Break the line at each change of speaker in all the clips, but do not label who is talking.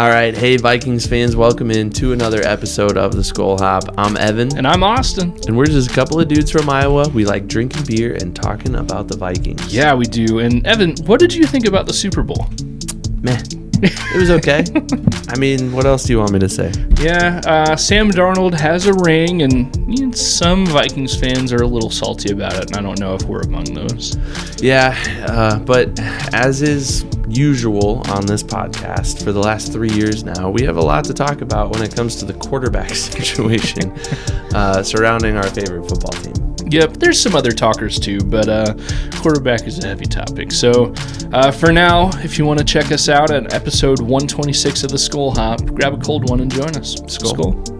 All right. Hey, Vikings fans. Welcome into another episode of the Skol Hop. I'm Evan.
And I'm Austin.
And we're just a couple of dudes from Iowa. We like drinking beer and talking about the Vikings.
Yeah, we do. And Evan, what did you think about the Super Bowl?
Meh. It was okay. I mean, what else do you want me to say?
Yeah, Sam Darnold has a ring, and some Vikings fans are a little salty about it, and I don't know if we're among those.
Yeah, but as is usual on this podcast for the last 3 years now, we have a lot to talk about when it comes to the quarterback situation surrounding our favorite football team.
Yep, there's some other talkers too, but quarterback is a heavy topic. So for now, if you want to check us out at episode 126 of the Skol Hop, grab a cold one and join us.
Skol.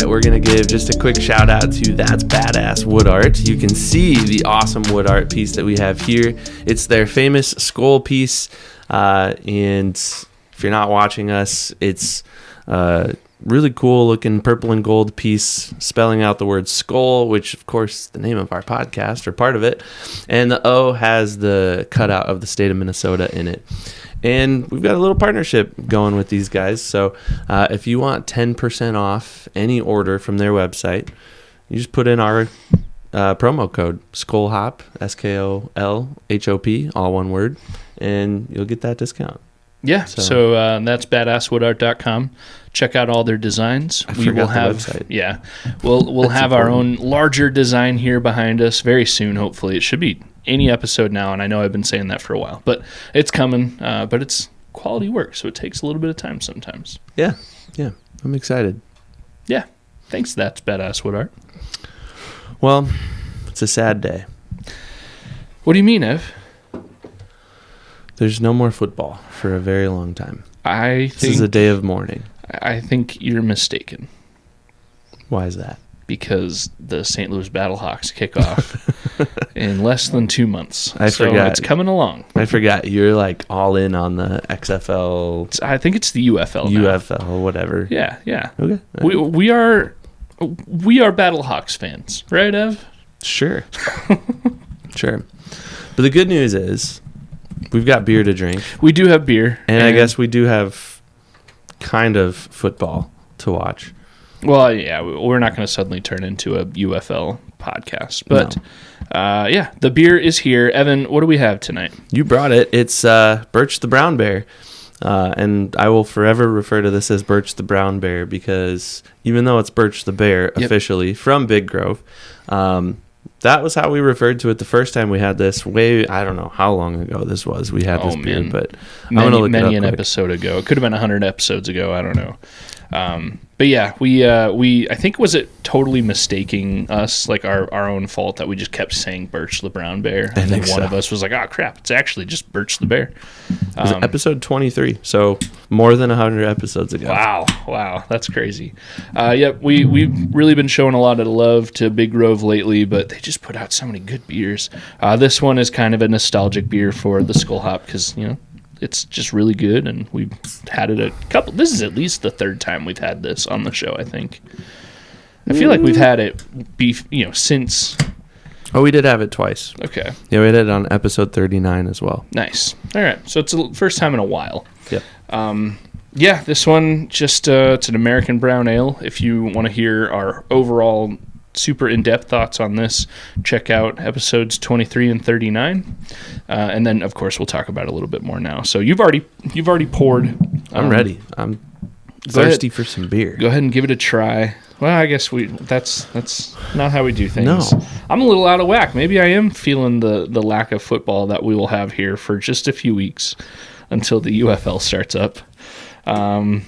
We're going to give just a quick shout out to That's Badass Wood Art. You can see the awesome wood art piece that we have here. It's their famous Skol piece. And if you're not watching us, it's really cool looking purple and gold piece spelling out the word Skol, which of course is the name of our podcast or part of it. And the O has the cutout of the state of Minnesota in it. And we've got a little partnership going with these guys. So if you want 10% off any order from their website, you just put in our promo code SKOLHOP, SKOLHOP, all one word, and you'll get that discount.
Yeah, so that's badasswoodart.com. Check out all their designs.
We will have the website.
Yeah, we'll have our own larger design here behind us very soon. Hopefully, it should be any episode now, and I know I've been saying that for a while, but it's coming. But it's quality work, so it takes a little bit of time sometimes.
Yeah, I'm excited.
Yeah, thanks. That's Badass Wood Art.
Well, it's a sad day.
What do you mean, Ev?
There's no more football for a very long time.
This
is a day of mourning.
I think you're mistaken.
Why is that?
Because the St. Louis Battlehawks kick off in less than 2 months.
I forgot.
It's coming along.
I forgot. You're like all in on the XFL.
I think it's the UFL now.
UFL, whatever.
Yeah.
Okay.
We are Battlehawks fans, right, Ev?
Sure. Sure. But the good news is we've got beer to drink.
We do have beer.
And I guess we do have kind of football to watch.
Well, yeah, we're not going to suddenly turn into a UFL podcast. But, yeah, the beer is here. Evan, what do we have tonight?
You brought it. It's Burch the Brown Bear. And I will forever refer to this as Burch the Brown Bear because even though it's Burch the Bear officially from Big Grove, that was how we referred to it the first time we had this. I don't know how long ago this was. We had this beer, but I'm going to look it up
an episode ago. It could have been 100 episodes ago. I don't know. But yeah, I think was it totally mistaking us, like our own fault that we just kept saying Burch the Brown Bear, and then one of us was like, "Oh crap, it's actually just Burch the Bear."
It was episode 23, so more than 100 episodes ago.
Wow, that's crazy. Yep, we've really been showing a lot of love to Big Grove lately, but they just put out so many good beers. This one is kind of a nostalgic beer for the Skol Hop because it's just really good, and we've had it a couple. This is at least the third time we've had this on the show, I think. I feel like we've had it since.
Oh, we did have it twice.
Okay.
Yeah, we had it on episode 39 as well.
Nice. All right. So it's the first time in a while.
Yep.
Yeah, this one just it's an American brown ale. If you want to hear our overall super in-depth thoughts on this, check out episodes 23 and 39, and then of course we'll talk about it a little bit more now. So you've already poured.
I'm ready. I'm thirsty for some beer.
Go ahead and give it a try. Well, I guess that's not how we do things.
No.
I'm a little out of whack. Maybe I am feeling the lack of football that we will have here for just a few weeks until the UFL starts up. But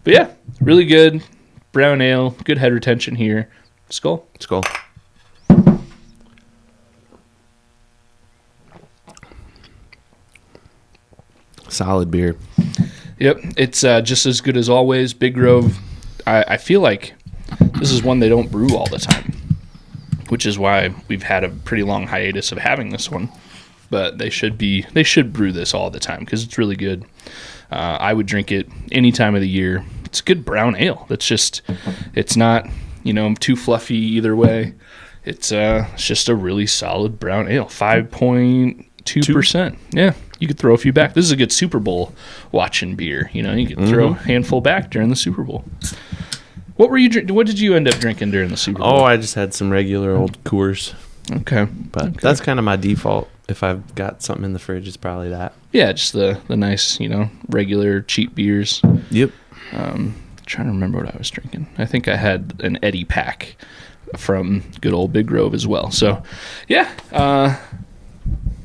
yeah, really good brown ale, good head retention here. Skol.
Skol. Solid beer.
Yep, it's just as good as always. Big Grove, I feel like this is one they don't brew all the time, which is why we've had a pretty long hiatus of having this one. But they should brew this all the time because it's really good. I would drink it any time of the year. It's a good brown ale. It's not, too fluffy either way. It's just a really solid brown ale. 5.2%. Yeah, you could throw a few back. This is a good Super Bowl watching beer. You could throw a handful back during the Super Bowl. What did you end up drinking during the Super Bowl?
Oh, I just had some regular old Coors.
Okay.
But that's kind of my default. If I've got something in the fridge, it's probably that.
Yeah, just the nice, regular cheap beers.
Yep.
Trying to remember what I was drinking. I think I had an Eddie Pack from good old Big Grove as well. So, yeah, I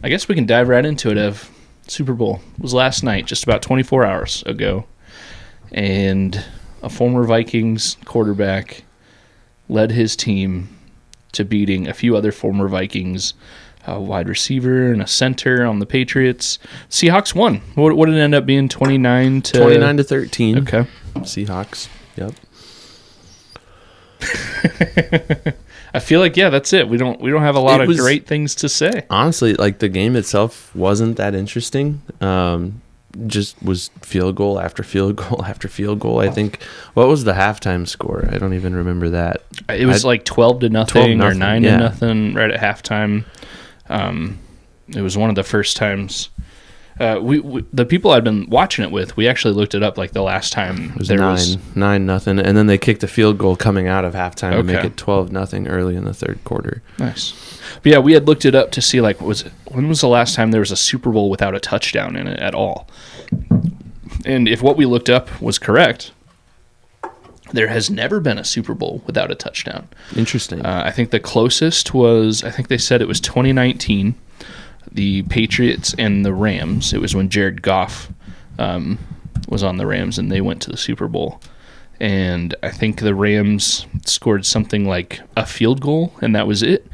guess we can dive right into it. Ev. Super Bowl was last night, just about 24 hours ago, and a former Vikings quarterback led his team to beating a few other former Vikings, a wide receiver and a center on the Patriots. Seahawks won. What did it end up being? 29 to
13.
Okay.
Seahawks. Yep.
I feel like that's it. We don't have a lot of great things to say.
Honestly, like the game itself wasn't that interesting. Just was field goal after field goal after field goal. I think what was the halftime score? I don't even remember that.
It was like 12-0 or 9-0 right at halftime. It was one of the first times. The people I'd been watching it with, we actually looked it up like the last time.
It was 9-0, and then they kicked a field goal coming out of halftime to make it 12-0 early in the third quarter.
Nice. But yeah, we had looked it up to see when was the last time there was a Super Bowl without a touchdown in it at all. And if what we looked up was correct, there has never been a Super Bowl without a touchdown.
Interesting.
I think the closest was, I think they said it was 2019, the Patriots and the Rams. It was when Jared Goff was on the Rams and they went to the Super Bowl. And I think the Rams scored something like a field goal, and that was it.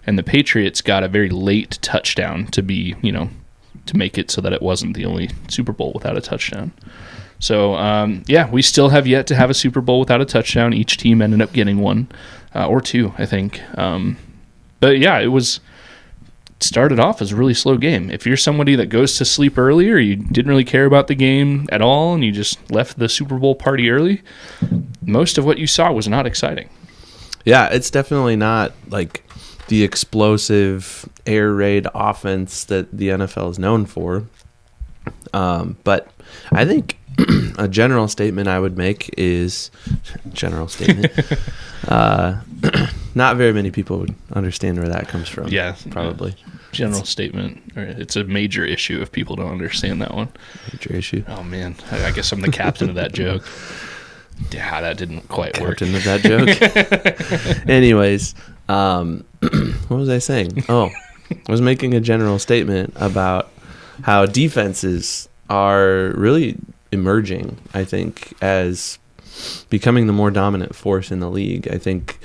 And the Patriots got a very late touchdown to be, to make it so that it wasn't the only Super Bowl without a touchdown. So, we still have yet to have a Super Bowl without a touchdown. Each team ended up getting one or two, I think. But yeah, it started off as a really slow game. If you're somebody that goes to sleep early or you didn't really care about the game at all and you just left the Super Bowl party early, most of what you saw was not exciting.
Yeah, it's definitely not like the explosive air raid offense that the NFL is known for. But I think a general statement I would make is not very many people would understand where that comes from.
Yeah,
probably.
General statement. It's a major issue if people don't understand that one.
Major issue.
Oh, man. I guess I'm the captain of that joke. Yeah, that didn't quite work.
Captain of that joke. Anyways, what was I saying? Oh, I was making a general statement about how defenses are really emerging, I think, as becoming the more dominant force in the league. I think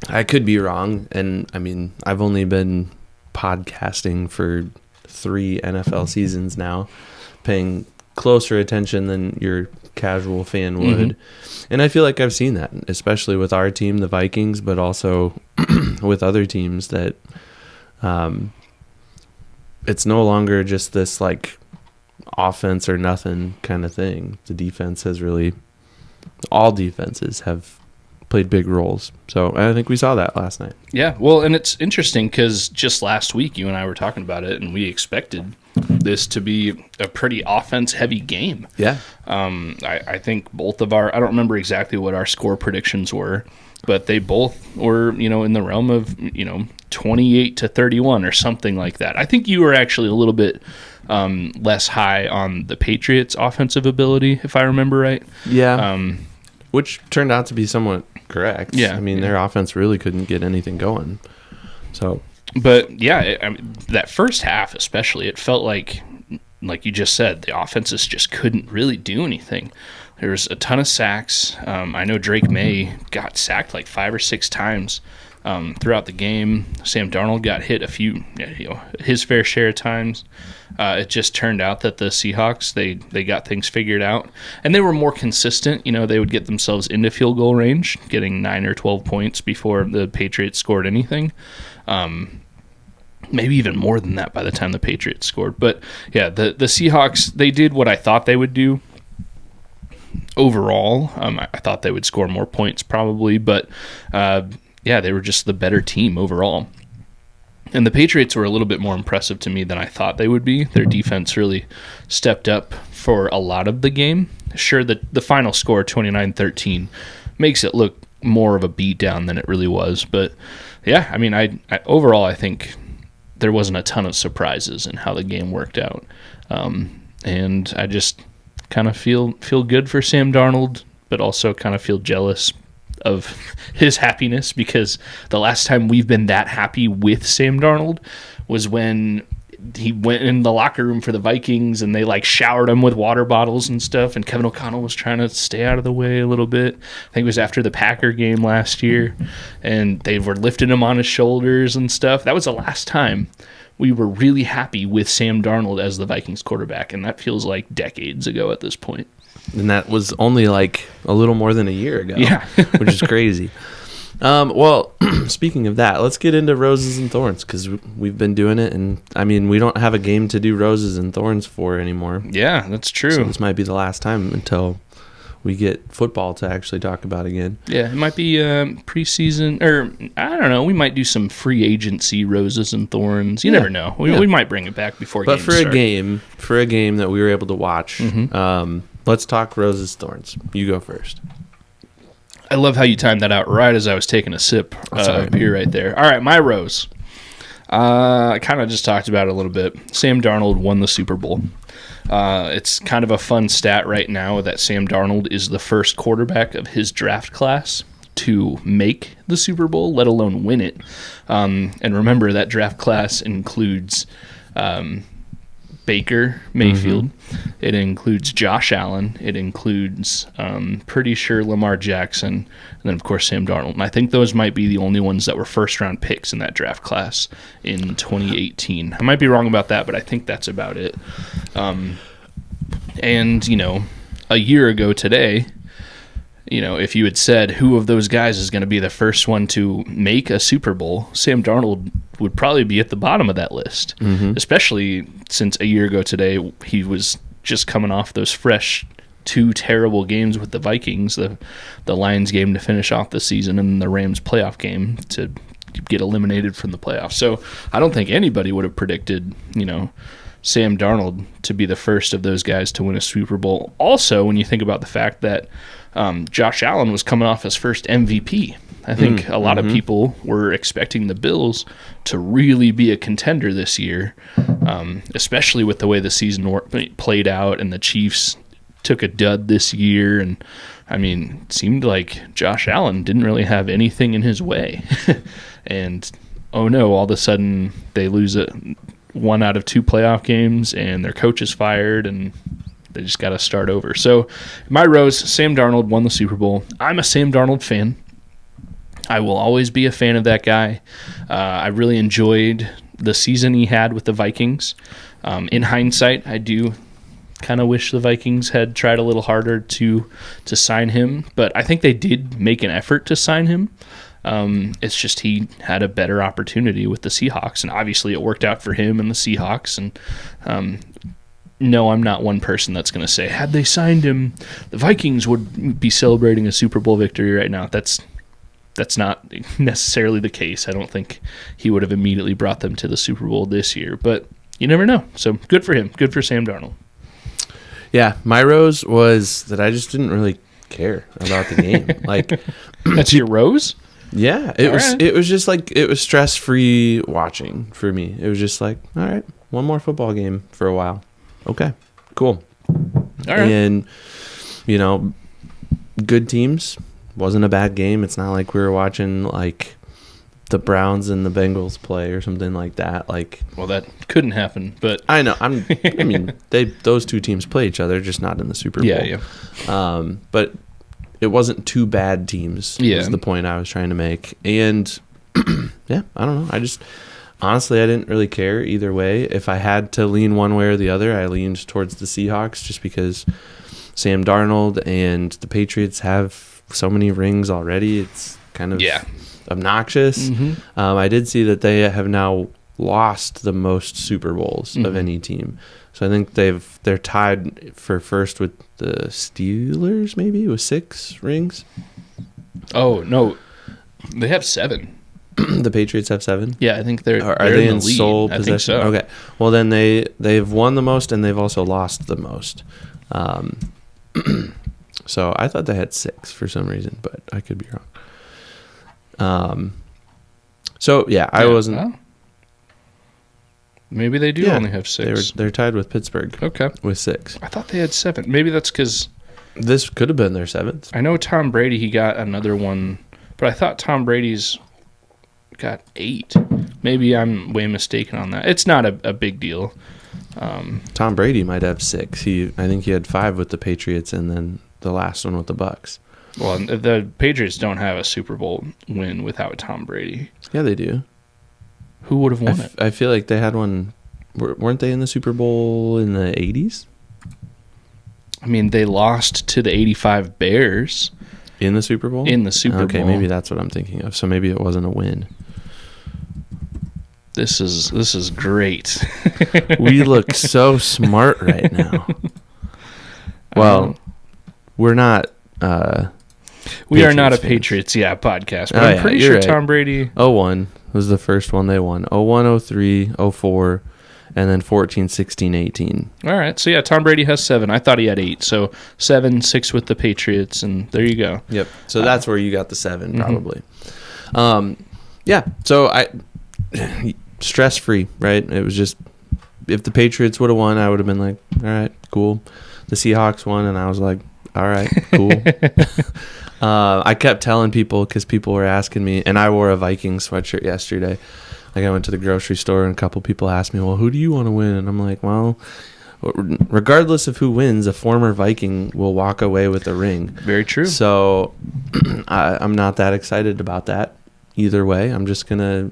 I could be wrong, and I mean, I've only been podcasting for 3 NFL seasons now, paying closer attention than your casual fan would. And I feel like I've seen that, especially with our team, the Vikings, but also with other teams, that it's no longer just this like offense or nothing kind of thing. The defense has really, all defenses have played big roles. So I think we saw that last night.
Yeah, well, and it's interesting because just last week you and I were talking about it, and we expected this to be a pretty offense-heavy game.
Yeah.
I think both of I don't remember exactly what our score predictions were, but they both were, in the realm of, 28-31 or something like that. I think you were actually a little bit less high on the Patriots' offensive ability, if I remember right.
Yeah. Which turned out to be somewhat correct.
Yeah.
I mean, their offense really couldn't get anything going. So,
but yeah, that first half especially, it felt like you just said, the offenses just couldn't really do anything. There was a ton of sacks. I know Drake May got sacked like 5 or 6 times. throughout the game. Sam Darnold got hit his fair share of times. It just turned out that the Seahawks, they got things figured out, and they were more consistent. They would get themselves into field goal range, getting 9 or 12 points before the Patriots scored anything. Maybe even more than that by the time the Patriots scored. But yeah, the Seahawks, they did what I thought they would do. Overall, I thought they would score more points probably, but they were just the better team overall. And the Patriots were a little bit more impressive to me than I thought they would be. Their defense really stepped up for a lot of the game. Sure, the final score, 29-13, makes it look more of a beatdown than it really was. But yeah, I mean, I overall, I think there wasn't a ton of surprises in how the game worked out. And I just kind of feel good for Sam Darnold, but also kind of feel jealous of his happiness, because the last time we've been that happy with Sam Darnold was when he went in the locker room for the Vikings and they like showered him with water bottles and stuff, and Kevin O'Connell was trying to stay out of the way a little bit. I think it was after the Packer game last year, and they were lifting him on his shoulders and stuff. That was the last time we were really happy with Sam Darnold as the Vikings quarterback, and that feels like decades ago at this point.
And that was only like a little more than a year ago, which is crazy. Well, speaking of that, let's get into roses and thorns, because we've been doing it, and I mean, we don't have a game to do roses and thorns for anymore.
Yeah, that's true.
So this might be the last time until we get football to actually talk about again.
Yeah, it might be preseason, or I don't know. We might do some free agency roses and thorns. You never know. We might bring it back before games start.
But for a game that we were able to watch, let's talk roses, thorns. You go first.
I love how you timed that out right as I was taking a sip of beer right there. All right, my rose. I kind of just talked about it a little bit. Sam Darnold won the Super Bowl. It's kind of a fun stat right now that Sam Darnold is the first quarterback of his draft class to make the Super Bowl, let alone win it. And remember, that draft class includes Baker Mayfield. It includes Josh Allen. It includes, pretty sure, Lamar Jackson. And then, of course, Sam Darnold. And I think those might be the only ones that were first-round picks in that draft class in 2018. I might be wrong about that, but I think that's about it. And, a year ago today, if you had said who of those guys is going to be the first one to make a Super Bowl, Sam Darnold would probably be at the bottom of that list, especially since a year ago today he was just coming off those fresh 2 terrible games with the Vikings, the Lions game to finish off the season and the Rams playoff game to get eliminated from the playoffs. So I don't think anybody would have predicted, Sam Darnold to be the first of those guys to win a Super Bowl. Also, when you think about the fact that Josh Allen was coming off his first MVP. I think a lot of people were expecting the Bills to really be a contender this year, especially with the way the season played out, and the Chiefs took a dud this year. And, I mean, it seemed like Josh Allen didn't really have anything in his way. And, oh no, all of a sudden they lose 1 out of 2 playoff games, and their coach is fired, and they just got to start over. So my rose, Sam Darnold won the Super Bowl. I'm a Sam Darnold fan. I will always be a fan of that guy. I really enjoyed the season he had with the Vikings. In hindsight, I do kind of wish the Vikings had tried a little harder to sign him, but I think they did make an effort to sign him. It's just he had a better opportunity with the Seahawks, and obviously it worked out for him and the Seahawks. And no, I'm not one person that's going to say, had they signed him, the Vikings would be celebrating a Super Bowl victory right now. That's not necessarily the case. I don't think he would have immediately brought them to the Super Bowl this year, but you never know. So good for him. Good for Sam Darnold.
Yeah, my rose was that I just didn't really care about the game. Like,
that's your rose?
Yeah, it was just like, it was stress-free watching for me. It was just like, all right, one more football game for a while. Okay, cool. All right. And, good teams. Wasn't a bad game. It's not like we were watching like the Browns and the Bengals play or something like that. Like,
well, that couldn't happen, but
I know. I mean, those 2 teams play each other, just not in the Super Bowl.
Yeah.
But it wasn't 2 bad teams.
Yeah.
Was the point I was trying to make. And Yeah, I don't know. Honestly, I didn't really care either way. If I had to lean one way or the other, I leaned towards the Seahawks just because Sam Darnold and the Patriots have so many rings already. It's kind of obnoxious. I did see that they have now lost the most Super Bowls of any team. So I think they're tied for first with the Steelers, maybe, with 6 rings.
Oh, no. They have 7.
The Patriots have 7?
Yeah, I think they're
Are they in
the lead.
sole
I
possession?
think so.
Okay. Well, then they've won the most and they've also lost the most. So I thought they had 6 for some reason, but I could be wrong. I wasn't.
Well, maybe they do only have 6.
They're tied with Pittsburgh.
Okay.
With 6.
I thought they had 7. Maybe that's because
This could have been their 7th.
I know Tom Brady, he got another one, but I thought Tom Brady's got 8. Maybe I'm way mistaken on that. It's not a big deal.
Tom Brady might have 6. I think he had 5 with the Patriots and then the last one with the Bucks.
Well, the Patriots don't have a Super Bowl win without Tom Brady.
Yeah, they do.
Who would have won it?
I feel like they had one. Weren't they in the Super Bowl in the 80s?
I mean, they lost to the 85 Bears.
In the Super Bowl?
In the Super Bowl.
Okay, maybe that's what I'm thinking of. So maybe it wasn't a win.
This is great.
We look so smart right now. Well, we're not.
We are not a
Patriots
Patriots, podcast. But I'm pretty sure
right.
Tom Brady.
01 was the first one they won. 01, 03, 04, and then 14, 16, 18.
All right. So, Tom Brady has 7. I thought he had 8. So, 7, 6 with the Patriots, and there you go.
Yep. So that's where you got the 7, probably. So I stress-free, right? It was just, if the Patriots would have won, I would have been like, all right, cool. The Seahawks won, and I was like, all right, cool. I kept telling people, because people were asking me, and I wore a Vikings sweatshirt yesterday. Like, I went to the grocery store, and a couple people asked me, well, who do you want to win? And I'm like, well, regardless of who wins, a former Viking will walk away with a ring.
Very true.
So I'm not that excited about that either way. I'm just going to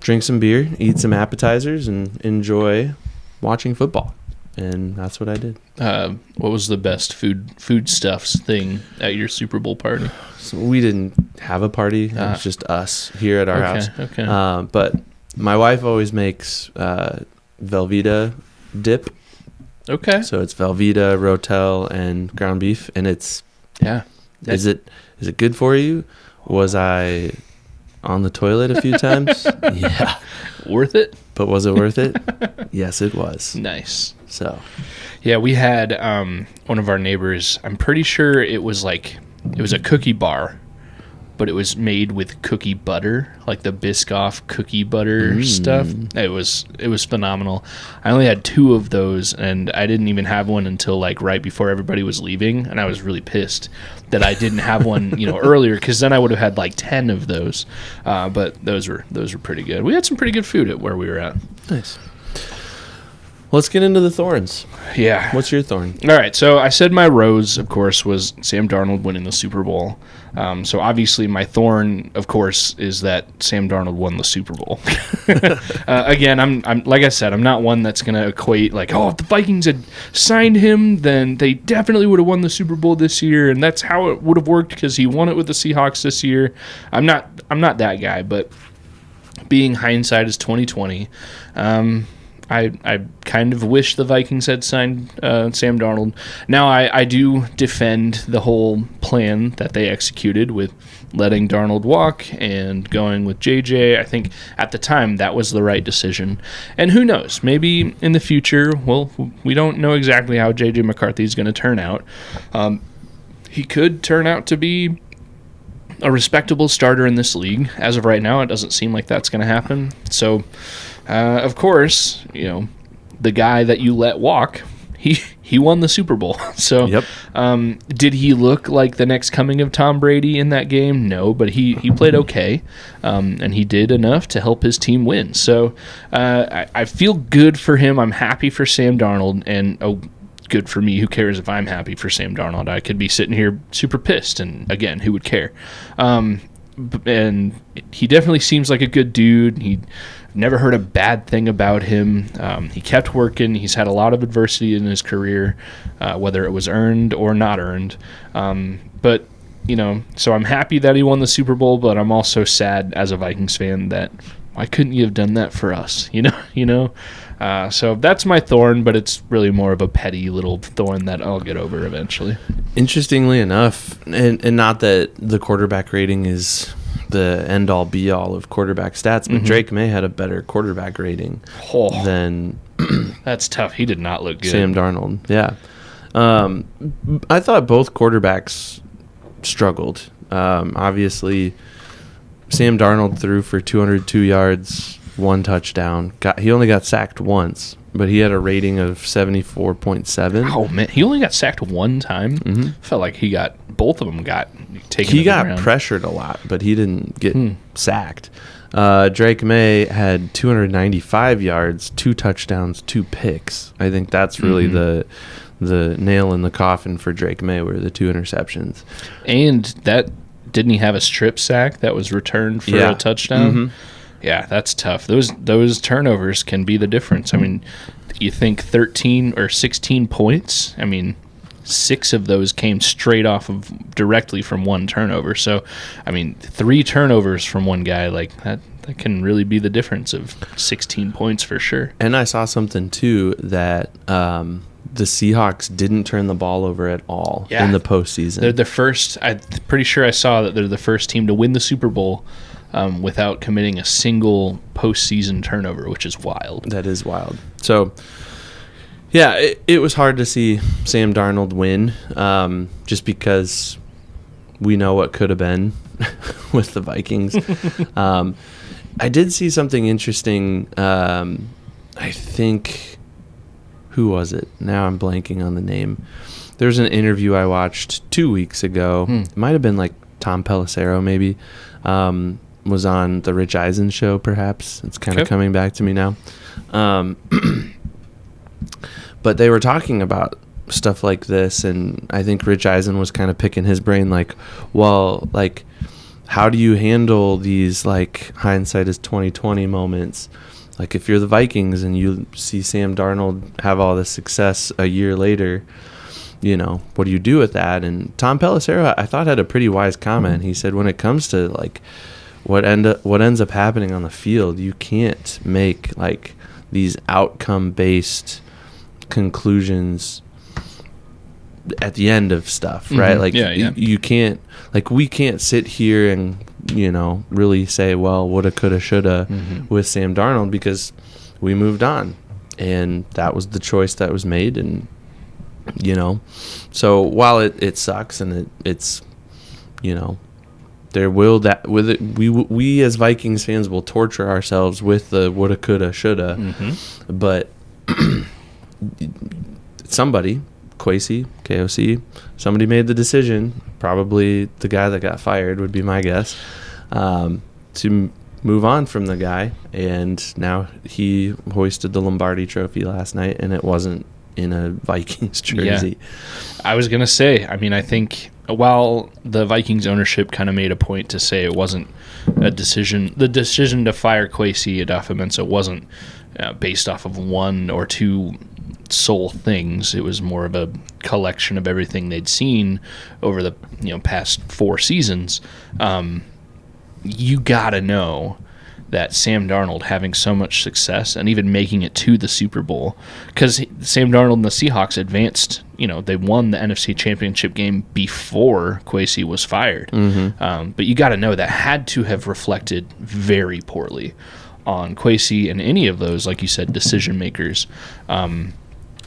drink some beer, eat some appetizers, and enjoy watching football. And that's what I did.
What was the best foodstuffs thing at your Super Bowl party?
So we didn't have a party. It was just us here at our house.
Okay.
But my wife always makes Velveeta dip.
Okay.
So it's Velveeta, Rotel, and ground beef, and it's Is it good for you? Was I on the toilet a few times? Yeah.
Worth it?
But was it worth it? Yes, it was.
Nice.
So,
yeah, we had one of our neighbors. I'm pretty sure it was a cookie bar, but it was made with cookie butter, like the Biscoff cookie butter stuff. It was phenomenal. I only had 2 of those, and I didn't even have one until right before everybody was leaving, and I was really pissed that I didn't have one, earlier, because then I would have had 10 of those. But those were pretty good. We had some pretty good food at where we were at.
Nice. Let's get into the thorns.
Yeah.
What's your thorn?
All right. So I said my rose, of course, was Sam Darnold winning the Super Bowl. So obviously my thorn, of course, is that Sam Darnold won the Super Bowl. Again, I'm like I said, I'm not one that's going to equate if the Vikings had signed him, then they definitely would have won the Super Bowl this year, and that's how it would have worked because he won it with the Seahawks this year. I'm not that guy, but being hindsight is 2020. I kind of wish the Vikings had signed Sam Darnold. Now, I do defend the whole plan that they executed with letting Darnold walk and going with JJ. I think at the time that was the right decision. And who knows? Maybe in the future, we don't know exactly how JJ McCarthy is going to turn out. He could turn out to be a respectable starter in this league. As of right now, it doesn't seem like that's going to happen. So, of course, the guy that you let walk, he won the Super Bowl. So,
yep.
Did he look like the next coming of Tom Brady in that game? No, but he played okay, and he did enough to help his team win. So, I feel good for him. I'm happy for Sam Darnold, and good for me. Who cares if I'm happy for Sam Darnold? I could be sitting here super pissed, and again, who would care? and he definitely seems like a good dude. He never heard a bad thing about him. He kept working. He's had a lot of adversity in his career, whether it was earned or not earned. But so I'm happy that he won the Super Bowl, but I'm also sad as a Vikings fan that why couldn't you have done that for us? So that's my thorn, but it's really more of a petty little thorn that I'll get over eventually.
Interestingly enough, and not that the quarterback rating is the end-all be-all of quarterback stats, but Drake May had a better quarterback rating than
that's tough. He did not look good.
Sam Darnold. Yeah. I thought both quarterbacks struggled. Obviously, Sam Darnold threw for 202 yards, 1 touchdown. He only got sacked once, but he had a rating of 74.7.
Oh man, he only got sacked one time. Felt like both of them got taken.
He got pressured a lot, but he didn't get sacked. Drake May had 295 yards, 2 touchdowns, 2 picks. I think that's really the nail in the coffin for Drake May were the 2 interceptions.
And didn't he have a strip sack that was returned for a touchdown? Yeah, that's tough. Those turnovers can be the difference. I mean, you think 13 or 16 points? I mean, 6 of those came straight off of directly from one turnover. So, I mean, 3 turnovers from one guy, like that can really be the difference of 16 points for sure.
And I saw something too that the Seahawks didn't turn the ball over at all in the postseason.
They're the first. I'm pretty sure I saw that they're the first team to win the Super Bowl without committing a single postseason turnover, which is wild.
That is wild. So, yeah, it was hard to see Sam Darnold win just because we know what could have been with the Vikings. I did see something interesting. I think, who was it? Now I'm blanking on the name. There's an interview I watched 2 weeks ago. It might have been like Tom Pelissero maybe. Was on the Rich Eisen show, perhaps. It's kind of coming back to me now. But they were talking about stuff like this, and I think Rich Eisen was kind of picking his brain like, well, like, how do you handle these, like, hindsight is 2020 moments? Like, if you're the Vikings and you see Sam Darnold have all this success a year later, what do you do with that? And Tom Pelissero, I thought, had a pretty wise comment. He said when it comes to, like, what ends up happening on the field, you can't make, like, these outcome-based conclusions at the end of stuff, right? Like, you can't, like, we can't sit here and, really say, well, woulda, coulda, shoulda with Sam Darnold because we moved on. And that was the choice that was made. And, so while it sucks and it's, there will that with it, we as Vikings fans will torture ourselves with the woulda, coulda, shoulda, but somebody, KOC, somebody made the decision. Probably the guy that got fired would be my guess, to move on from the guy, and now he hoisted the Lombardi trophy last night, and it wasn't in a Vikings jersey.
Yeah. I was gonna say, I mean, I think while the Vikings ownership kind of made a point to say it wasn't a decision, the decision to fire Kwesi Adofo-Mensah wasn't based off of 1 or 2 sole things. It was more of a collection of everything they'd seen over the past 4 seasons. You gotta know that Sam Darnold having so much success and even making it to the Super Bowl, because Sam Darnold and the Seahawks advanced, they won the NFC Championship game before Kwesi was fired. But you got to know that had to have reflected very poorly on Kwesi and any of those, like you said, decision makers.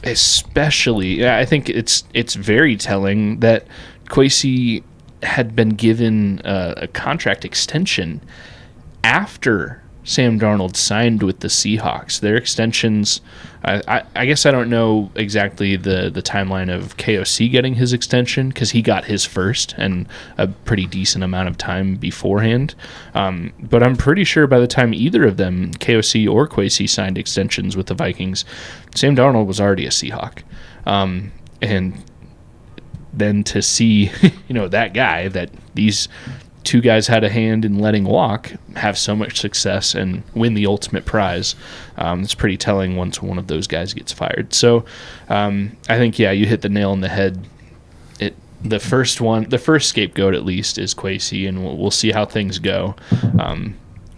Especially, I think it's very telling that Kwesi had been given a contract extension after Sam Darnold signed with the Seahawks. Their extensions, I guess I don't know exactly the timeline of KOC getting his extension, because he got his first and a pretty decent amount of time beforehand. But I'm pretty sure by the time either of them, KOC or Kwesi, signed extensions with the Vikings, Sam Darnold was already a Seahawk. And then to see, that guy that these two guys had a hand in letting walk have so much success and win the ultimate prize. It's pretty telling once one of those guys gets fired. So I think, yeah, you hit the nail on the head. The first scapegoat at least is Kwesi, and we'll see how things go.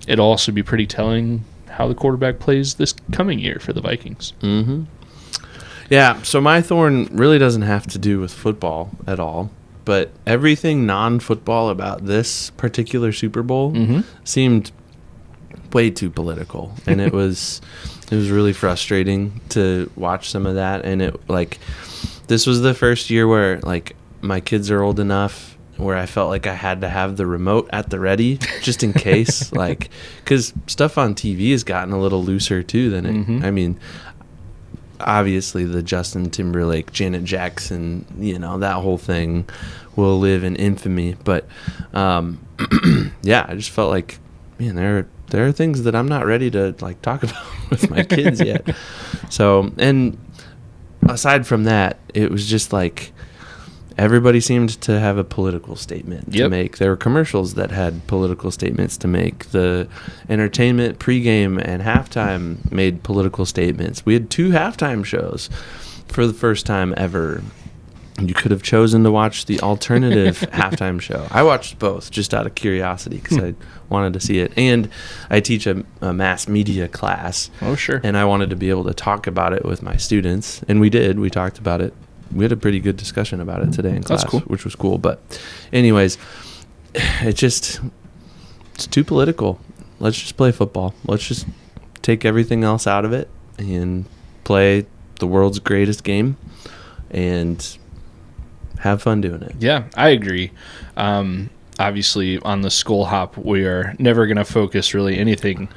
It'll also be pretty telling how the quarterback plays this coming year for the Vikings.
Mm-hmm. Yeah, so my thorn really doesn't have to do with football at all, but everything non-football about this particular Super Bowl seemed way too political, and it was really frustrating to watch some of that. And this was the first year where my kids are old enough where I felt like I had to have the remote at the ready just in case, because stuff on TV has gotten a little looser too than it. I mean, obviously the Justin Timberlake, Janet Jackson, that whole thing will live in infamy. But yeah, I just felt like, man, there are things that I'm not ready to talk about with my kids yet. So, and aside from that, it was just everybody seemed to have a political statement to make. There were commercials that had political statements to make. The entertainment pregame and halftime made political statements. We had 2 halftime shows for the first time ever. You could have chosen to watch the alternative halftime show. I watched both just out of curiosity because I wanted to see it. And I teach a mass media class.
Oh, sure.
And I wanted to be able to talk about it with my students. And we did. We talked about it. We had a pretty good discussion about it today in class, which was cool. But anyways, it's too political. Let's just play football. Let's just take everything else out of it and play the world's greatest game and have fun doing it.
Yeah, I agree. Obviously, on the Skol Hop, we are never going to focus really anything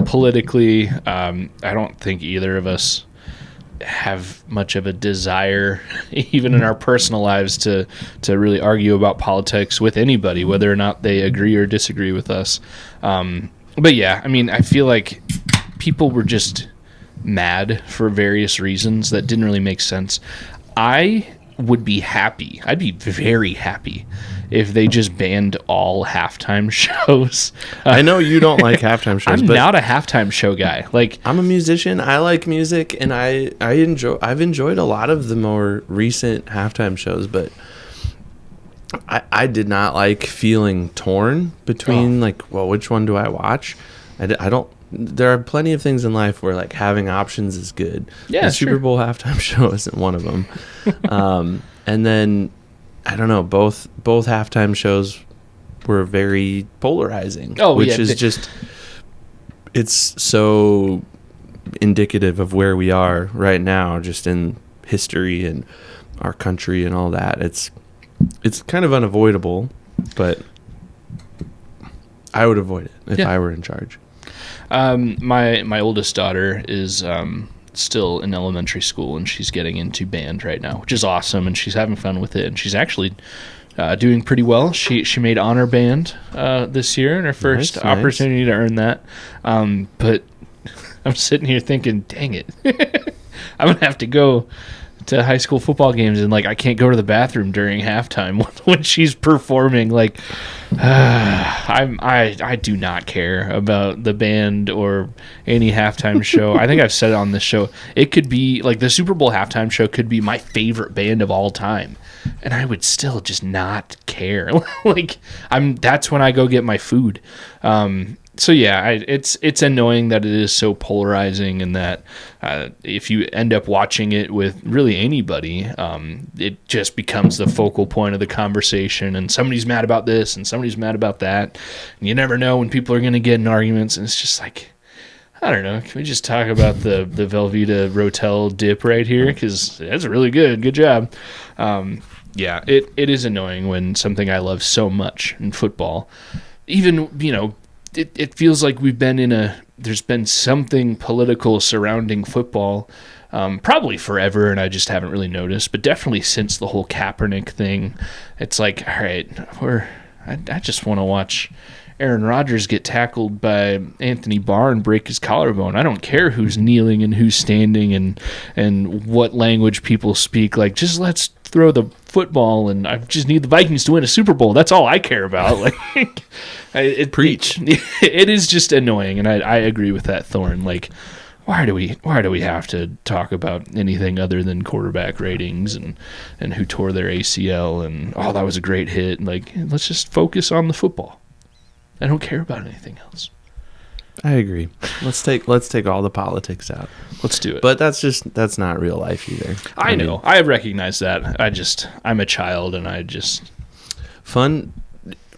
politically. I don't think either of us have much of a desire, even in our personal lives, to really argue about politics with anybody, whether or not they agree or disagree with us. But yeah, I mean, I feel like people were just mad for various reasons that didn't really make sense. I would be happy. I'd be very happy if they just banned all halftime shows.
I know you don't like halftime shows.
I'm not a halftime show guy.
I'm a musician. I like music, and I've enjoyed a lot of the more recent halftime shows, but I did not like feeling torn between which one do I watch? I don't. There are plenty of things in life where having options is good.
Yeah,
the Super Bowl halftime show isn't one of them. And then I don't know. Both halftime shows were very polarizing. Which is just it's so indicative of where we are right now, just in history and our country and all that. It's kind of unavoidable, but I would avoid it if I were in charge.
My oldest daughter is still in elementary school, and she's getting into band right now, which is awesome, and she's having fun with it, and she's actually doing pretty well. She made honor band this year in her first opportunity to earn that. But I'm sitting here thinking, dang it, I'm gonna have to go to high school football games, and I can't go to the bathroom during halftime when she's performing. I do not care about the band or any halftime show. I think I've said it on this show. It could be the Super Bowl halftime show could be my favorite band of all time, and I would still just not care. That's when I go get my food. So yeah, it's annoying that it is so polarizing, and that if you end up watching it with really anybody, it just becomes the focal point of the conversation, and somebody's mad about this and somebody's mad about that, and you never know when people are going to get in arguments, and it's just I don't know, can we just talk about the Velveeta Rotel dip right here, because that's really good job. Yeah, it is annoying when something I love so much in football, even it feels like there's been something political surrounding football probably forever, and I just haven't really noticed, but definitely since the whole Kaepernick thing. It's all right, I just want to watch Aaron Rodgers get tackled by Anthony Barr and break his collarbone. I don't care who's kneeling and who's standing and what language people speak. Just let's throw the football, and I just need the Vikings to win a Super Bowl. That's all I care about. Like,
Preach.
It is just annoying, and I agree with that, Thorn. Like, why do we have to talk about anything other than quarterback ratings and who tore their ACL and that was a great hit? Like, let's just focus on the football. I don't care about anything else.
I agree. Let's take all the politics out.
Let's do it.
But that's not real life either.
I know. I recognize that. I'm a child, and
fun,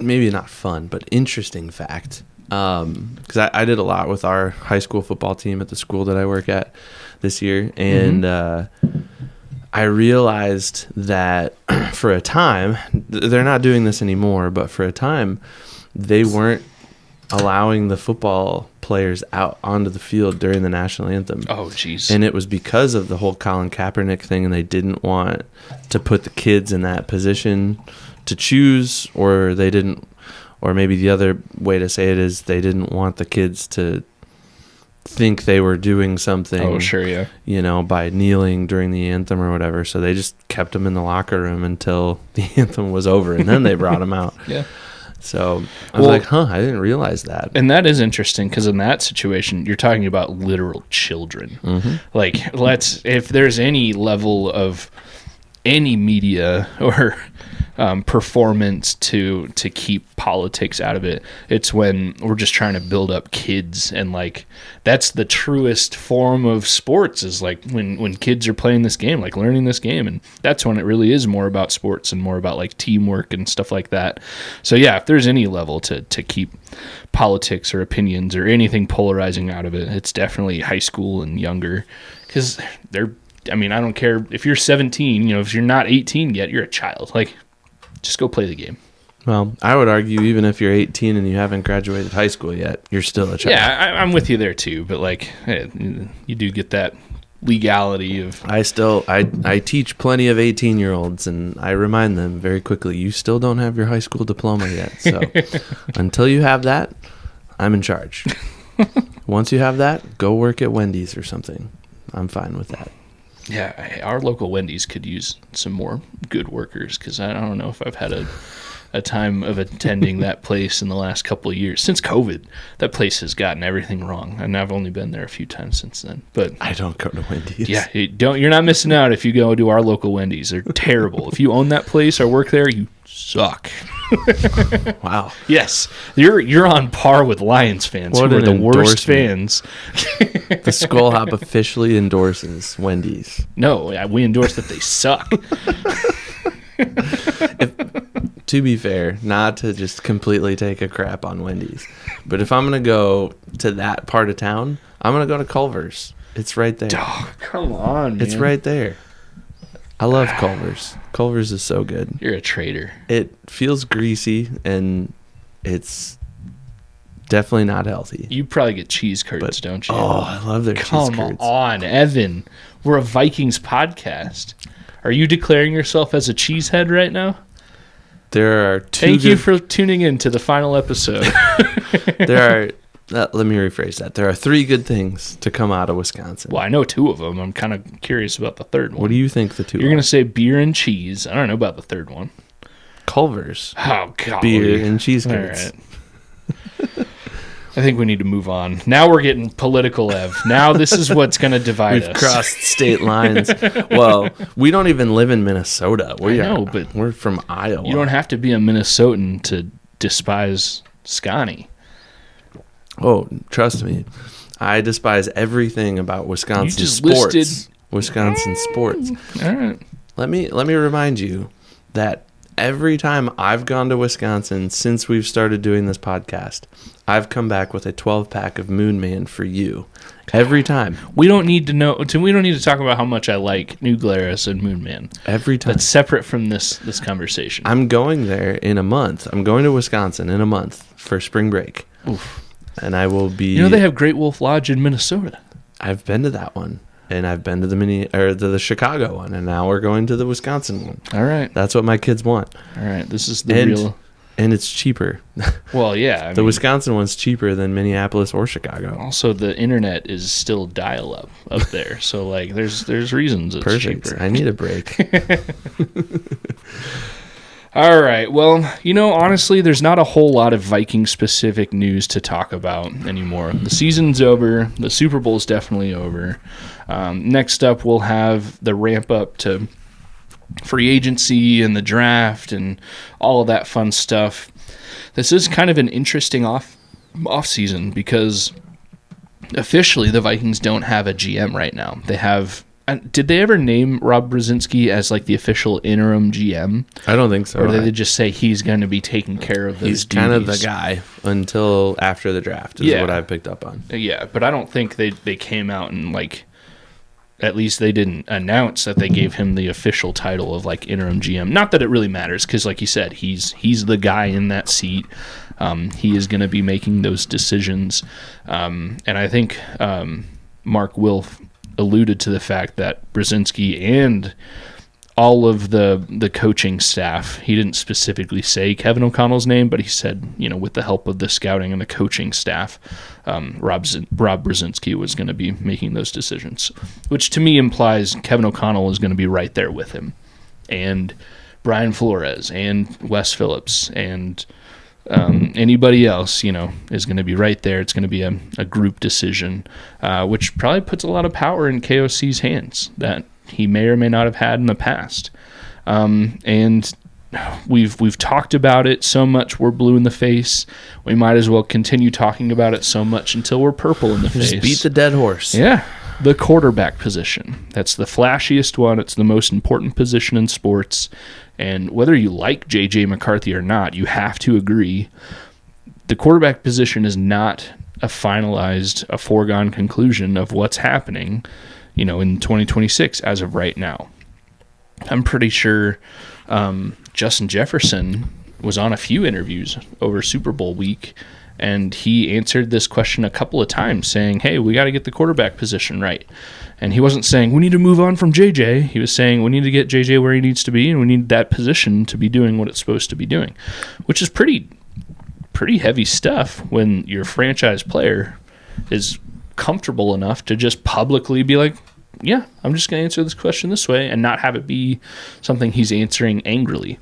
maybe not fun, but interesting fact. Because I did a lot with our high school football team at the school that I work at this year, and I realized that for a time, they're not doing this anymore, but for a time, they weren't allowing the football players out onto the field during the national anthem.
Oh, jeez.
And it was because of the whole Colin Kaepernick thing, and they didn't want to put the kids in that position to choose, or they didn't, or maybe the other way to say it is they didn't want the kids to think they were doing something.
Oh, sure, yeah.
You know, by kneeling during the anthem or whatever. So they just kept them in the locker room until the anthem was over, and then they brought them out.
Yeah.
So I was like, I didn't realize that.
And that is interesting because in that situation, you're talking about literal children. Mm-hmm. Like, if there's any level of any media or performance to keep politics out of it, it's when we're just trying to build up kids, and like that's the truest form of sports, is like when kids are playing this game, like learning this game, and that's when it really is more about sports and more about like teamwork and stuff like that. So yeah, if there's any level to keep politics or opinions or anything polarizing out of it, it's definitely high school and younger, because I don't care if you're 17, if you're not 18 yet, you're a child. Like, just go play the game.
Well, I would argue even if you're 18 and you haven't graduated high school yet, you're still a child.
Yeah, I'm with you there too. But like, you do get that legality of.
I teach plenty of 18-year-olds, and I remind them very quickly, you still don't have your high school diploma yet. So until you have that, I'm in charge. Once you have that, go work at Wendy's or something. I'm fine with that.
Yeah, our local Wendy's could use some more good workers, because I don't know if I've had a time of attending that place in the last couple of years. Since COVID, that place has gotten everything wrong, and I've only been there a few times since then. But
I don't go to Wendy's.
Yeah, you're not missing out if you go to our local Wendy's. They're terrible. If you own that place or work there, you suck.
Wow.
Yes, you're on par with Lions fans, who are the worst fans.
The Skol Hop officially endorses Wendy's.
No, we endorse that they suck.
To be fair, not to just completely take a crap on Wendy's, but if I'm going to go to that part of town, I'm going to go to Culver's. It's right there.
Oh, come on, man.
It's right there. I love Culver's. Culver's is so good.
You're a traitor.
It feels greasy, and it's definitely not healthy.
You probably get cheese curds, don't you?
Oh, I love their cheese curds.
Come on, Evan. We're a Vikings podcast. Are you declaring yourself as a cheesehead right now?
There are two.
Thank you for tuning in to the final episode.
Let me rephrase that. There are 3 good things to come out of Wisconsin.
Well, I know 2 of them. I'm kind of curious about the third one.
What do you think the 2
You're going to say beer and cheese. I don't know about the third one.
Culver's.
Oh, God.
Beer and cheese curds.
All right. I think we need to move on. Now we're getting political, Ev. Now this is what's going to divide us.
We've crossed state lines. Well, we don't even live in Minnesota.
But
we're from Iowa.
You don't have to be a Minnesotan to despise Scotty.
Oh, trust me. I despise everything about Wisconsin sports. Wisconsin sports.
All right.
Let me remind you that every time I've gone to Wisconsin since we've started doing this podcast, I've come back with a 12-pack of Moon Man for you. Every time.
We don't need to talk about how much I like New Glarus and Moon Man.
Every time.
That's separate from this conversation.
I'm going there in a month. I'm going to Wisconsin in a month for spring break.
Oof.
And I will be.
They have Great Wolf Lodge in Minnesota.
I've been to that one, and I've been to the Chicago one, and now we're going to the Wisconsin one.
All right.
That's what my kids want.
All right. This is the real.
And it's cheaper.
Well, yeah.
The Wisconsin one's cheaper than Minneapolis or Chicago.
Also, the internet is still dial-up up there. So, like, there's reasons it's
Perfect.
cheaper.
I need a break.
All right. Well, honestly, there's not a whole lot of Viking-specific news to talk about anymore. The season's over. The Super Bowl's definitely over. Next up, we'll have the ramp-up to free agency and the draft and all of that fun stuff. This is kind of an interesting off season because officially the Vikings don't have a GM right now. They have. Did they ever name Rob Brzezinski as like the official interim GM?
I don't think so.
Or did they just say he's going to be taking care of those
He's
duties?
kind of the guy until after the draft is what I picked up on.
Yeah, but I don't think they came out and like, at least they didn't announce that they gave him the official title of like interim GM. Not that it really matters because like you said, he's the guy in that seat. He is going to be making those decisions. And I think Mark Wilf alluded to the fact that Brzezinski and all of the coaching staff, he didn't specifically say Kevin O'Connell's name, but he said, with the help of the scouting and the coaching staff, Rob Brzezinski was going to be making those decisions, which to me implies Kevin O'Connell is going to be right there with him, and Brian Flores and Wes Phillips and anybody else, is going to be right there. It's going to be a group decision, which probably puts a lot of power in KOC's hands that he may or may not have had in the past. And we've talked about it so much we're blue in the face. We might as well continue talking about it so much until we're purple in the face.
Just beat the dead horse.
Yeah. The quarterback position. That's the flashiest one. It's the most important position in sports. And whether you like J.J. McCarthy or not, you have to agree the quarterback position is not a foregone conclusion of what's happening, in 2026 as of right now. I'm pretty sure Justin Jefferson was on a few interviews over Super Bowl week, and he answered this question a couple of times saying, hey, we got to get the quarterback position right. And he wasn't saying, we need to move on from JJ. He was saying, we need to get JJ where he needs to be, and we need that position to be doing what it's supposed to be doing, which is pretty heavy stuff when your franchise player is comfortable enough to just publicly be like, yeah, I'm just going to answer this question this way and not have it be something he's answering angrily.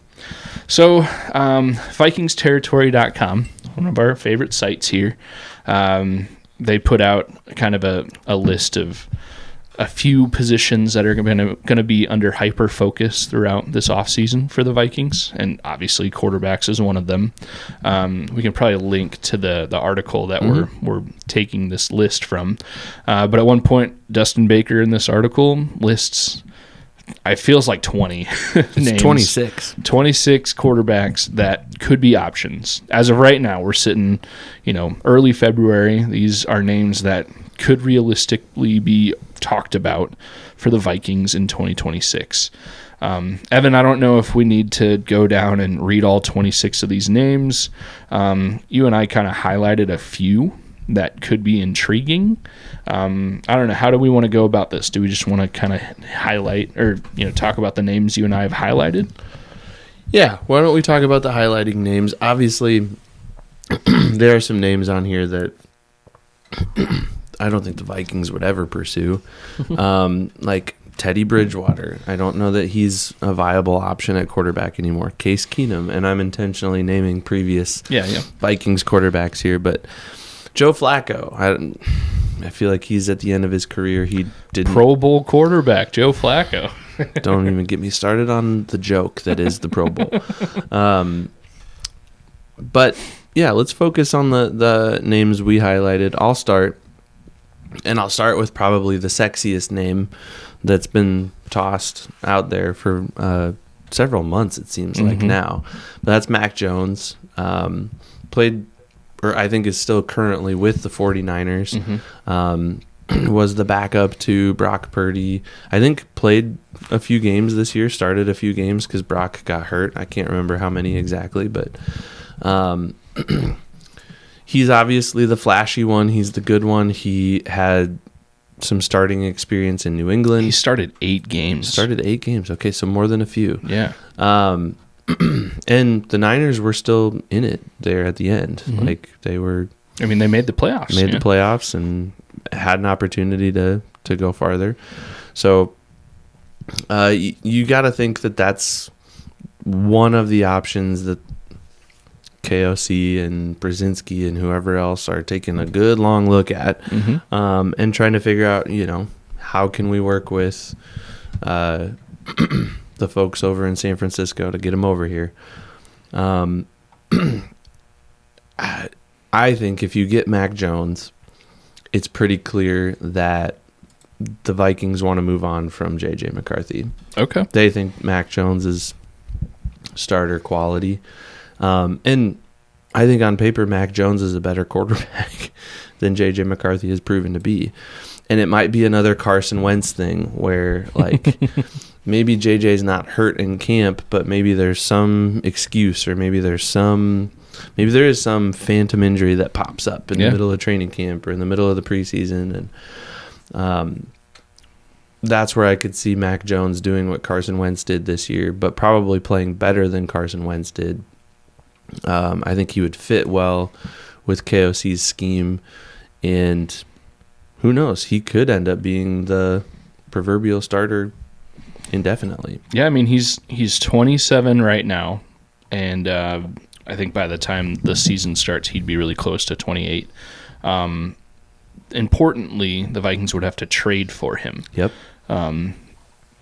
So, VikingsTerritory.com, one of our favorite sites here, they put out kind of a list of a few positions that are going to be under hyper focus throughout this offseason for the Vikings, and obviously quarterbacks is one of them. We can probably link to the article that we're taking this list from. But at one point, Dustin Baker in this article lists, it feels like 20 names. 26 quarterbacks that could be options. As of right now, we're sitting, early February. These are names that could realistically be talked about for the Vikings in 2026. Evan, I don't know if we need to go down and read all 26 of these names. You and I kind of highlighted a few that could be intriguing. I don't know. How do we want to go about this? Do we just want to kind of highlight or talk about the names you and I have highlighted?
Yeah. Why don't we talk about the highlighting names? Obviously, there are some names on here that I don't think the Vikings would ever pursue. Like Teddy Bridgewater. I don't know that he's a viable option at quarterback anymore. Case Keenum, and I'm intentionally naming previous Vikings quarterbacks here, but Joe Flacco. I feel like he's at the end of his career. He didn't.
Pro Bowl quarterback, Joe Flacco.
Don't even get me started on the joke that is the Pro Bowl. But yeah, let's focus on the names we highlighted. I'll start with probably the sexiest name that's been tossed out there for several months, it seems like now. But that's Mac Jones. Played, or I think is still currently with the 49ers. Was the backup to Brock Purdy. I think played a few games this year, started a few games because Brock got hurt. I can't remember how many exactly, but he's obviously the flashy one. He's the good one. He had some starting experience in New England.
He started 8 games.
Okay, so more than a few.
Yeah.
And the Niners were still in it there at the end.
Mm-hmm.
Like they were.
I mean, they made the playoffs.
The playoffs and had an opportunity to go farther. So you got to think that that's one of the options that KOC and Brzezinski and whoever else are taking a good long look at, and trying to figure out, how can we work with the folks over in San Francisco to get them over here. I think if you get Mac Jones, it's pretty clear that the Vikings want to move on from J.J. McCarthy.
Okay.
They think Mac Jones is starter quality. And I think on paper, Mac Jones is a better quarterback than J.J. McCarthy has proven to be. And it might be another Carson Wentz thing where, like, maybe J.J.'s not hurt in camp, but maybe there's some excuse, or maybe there is some phantom injury that pops up in the middle of training camp or in the middle of the preseason. And that's where I could see Mac Jones doing what Carson Wentz did this year, but probably playing better than Carson Wentz did. I think he would fit well with KOC's scheme, and who knows, he could end up being the proverbial starter indefinitely.
Yeah, I mean, he's 27 right now, and I think by the time the season starts, he'd be really close to 28. Importantly, the Vikings would have to trade for him.
Yep.
And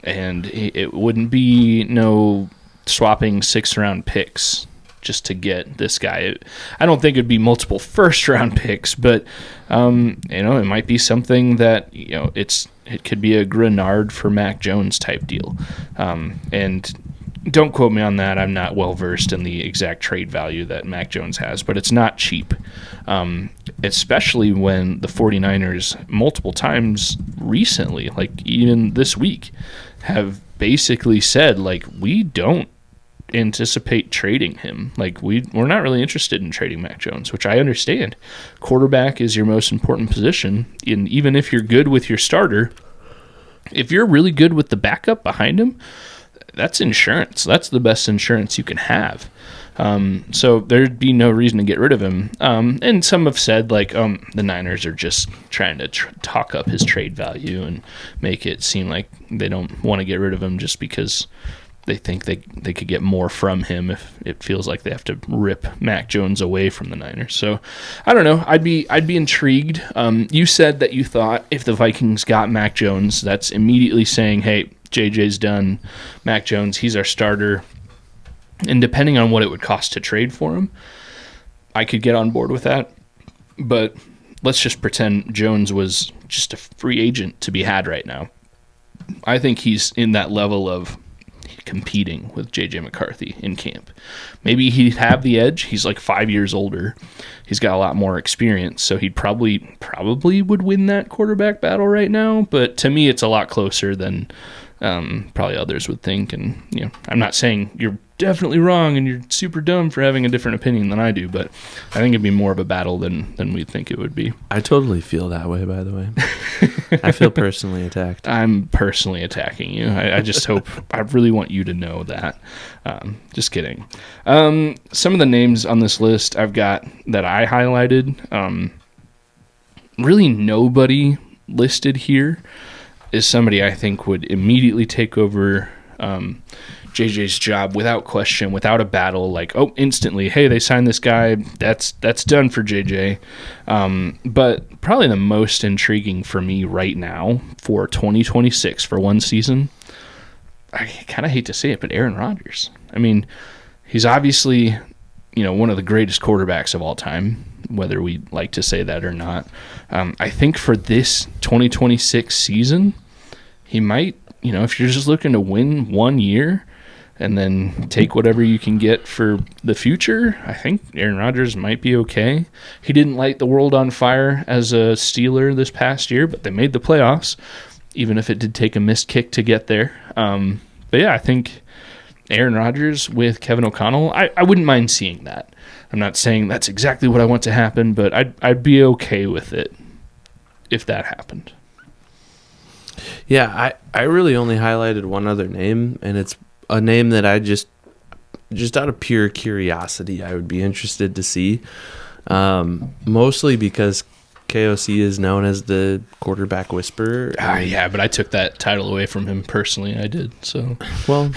it wouldn't be no swapping 6th-round picks just to get this guy. I don't think it'd be multiple first-round picks, but it might be something that it could be a Grenard for Mac Jones type deal. And don't quote me on that. I'm not well versed in the exact trade value that Mac Jones has, but it's not cheap. Especially when the 49ers multiple times recently, like even this week, have basically said, like, we don't anticipate trading him. Like, we're not really interested in trading Mac Jones, which I understand. Quarterback is your most important position, and even if you're good with your starter, if you're really good with the backup behind him, that's insurance. That's the best insurance you can have. So there'd be no reason to get rid of him. And some have said, like, the Niners are just trying to talk up his trade value and make it seem like they don't want to get rid of him just because they think they could get more from him if it feels like they have to rip Mac Jones away from the Niners. So I don't know. I'd be intrigued. You said that you thought if the Vikings got Mac Jones, that's immediately saying, hey, JJ's done. Mac Jones, he's our starter. And depending on what it would cost to trade for him, I could get on board with that. But let's just pretend Jones was just a free agent to be had right now. I think he's in that level of competing with J.J. McCarthy in camp. Maybe he'd have the edge. He's like 5 years older. He's got a lot more experience, so he'd probably would win that quarterback battle right now. But to me, it's a lot closer than probably others would think. And I'm not saying you're definitely wrong and you're super dumb for having a different opinion than I do, but I think it'd be more of a battle than we'd think it would be.
I totally feel that way, by the way. I feel personally attacked.
I'm personally attacking you. I just hope, I really want you to know that. Just kidding. Some of the names on this list I've got that I highlighted, really nobody listed here is somebody I think would immediately take over JJ's job without question, without a battle, like, instantly, hey, they signed this guy, that's done for JJ. But probably the most intriguing for me right now for 2026 for one season, I kind of hate to say it, but Aaron Rodgers. I mean, he's obviously, one of the greatest quarterbacks of all time, whether we like to say that or not. I think for this 2026 season, he might, if you're just looking to win 1 year and then take whatever you can get for the future, I think Aaron Rodgers might be okay. He didn't light the world on fire as a Steeler this past year, but they made the playoffs, even if it did take a missed kick to get there. But yeah, I think Aaron Rodgers with Kevin O'Connell, I wouldn't mind seeing that. I'm not saying that's exactly what I want to happen, but I'd be okay with it if that happened.
Yeah, I really only highlighted one other name, and it's a name that just out of pure curiosity, I would be interested to see. Mostly because KOC is known as the quarterback whisperer.
Yeah, but I took that title away from him personally. I did. So,
well,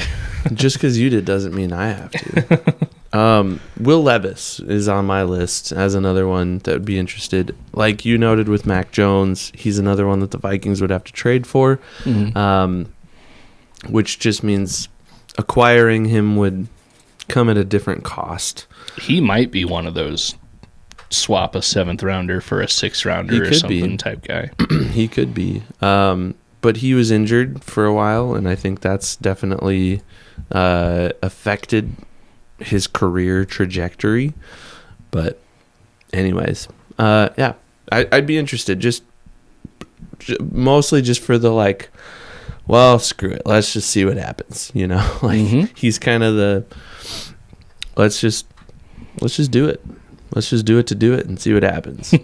just because you did doesn't mean I have to. Will Levis is on my list as another one that would be interested. Like you noted with Mac Jones, he's another one that the Vikings would have to trade for, which just means acquiring him would come at a different cost.
He might be one of those swap a 7th rounder for a 6th rounder or something type guy.
He could be. But he was injured for a while, and I think that's definitely affected his career trajectory. But anyways, yeah, I'd be interested just mostly just for the like, well, screw it. Let's just see what happens. You know, like he's kind of the, let's just do it. Let's just do it to do it and see what happens.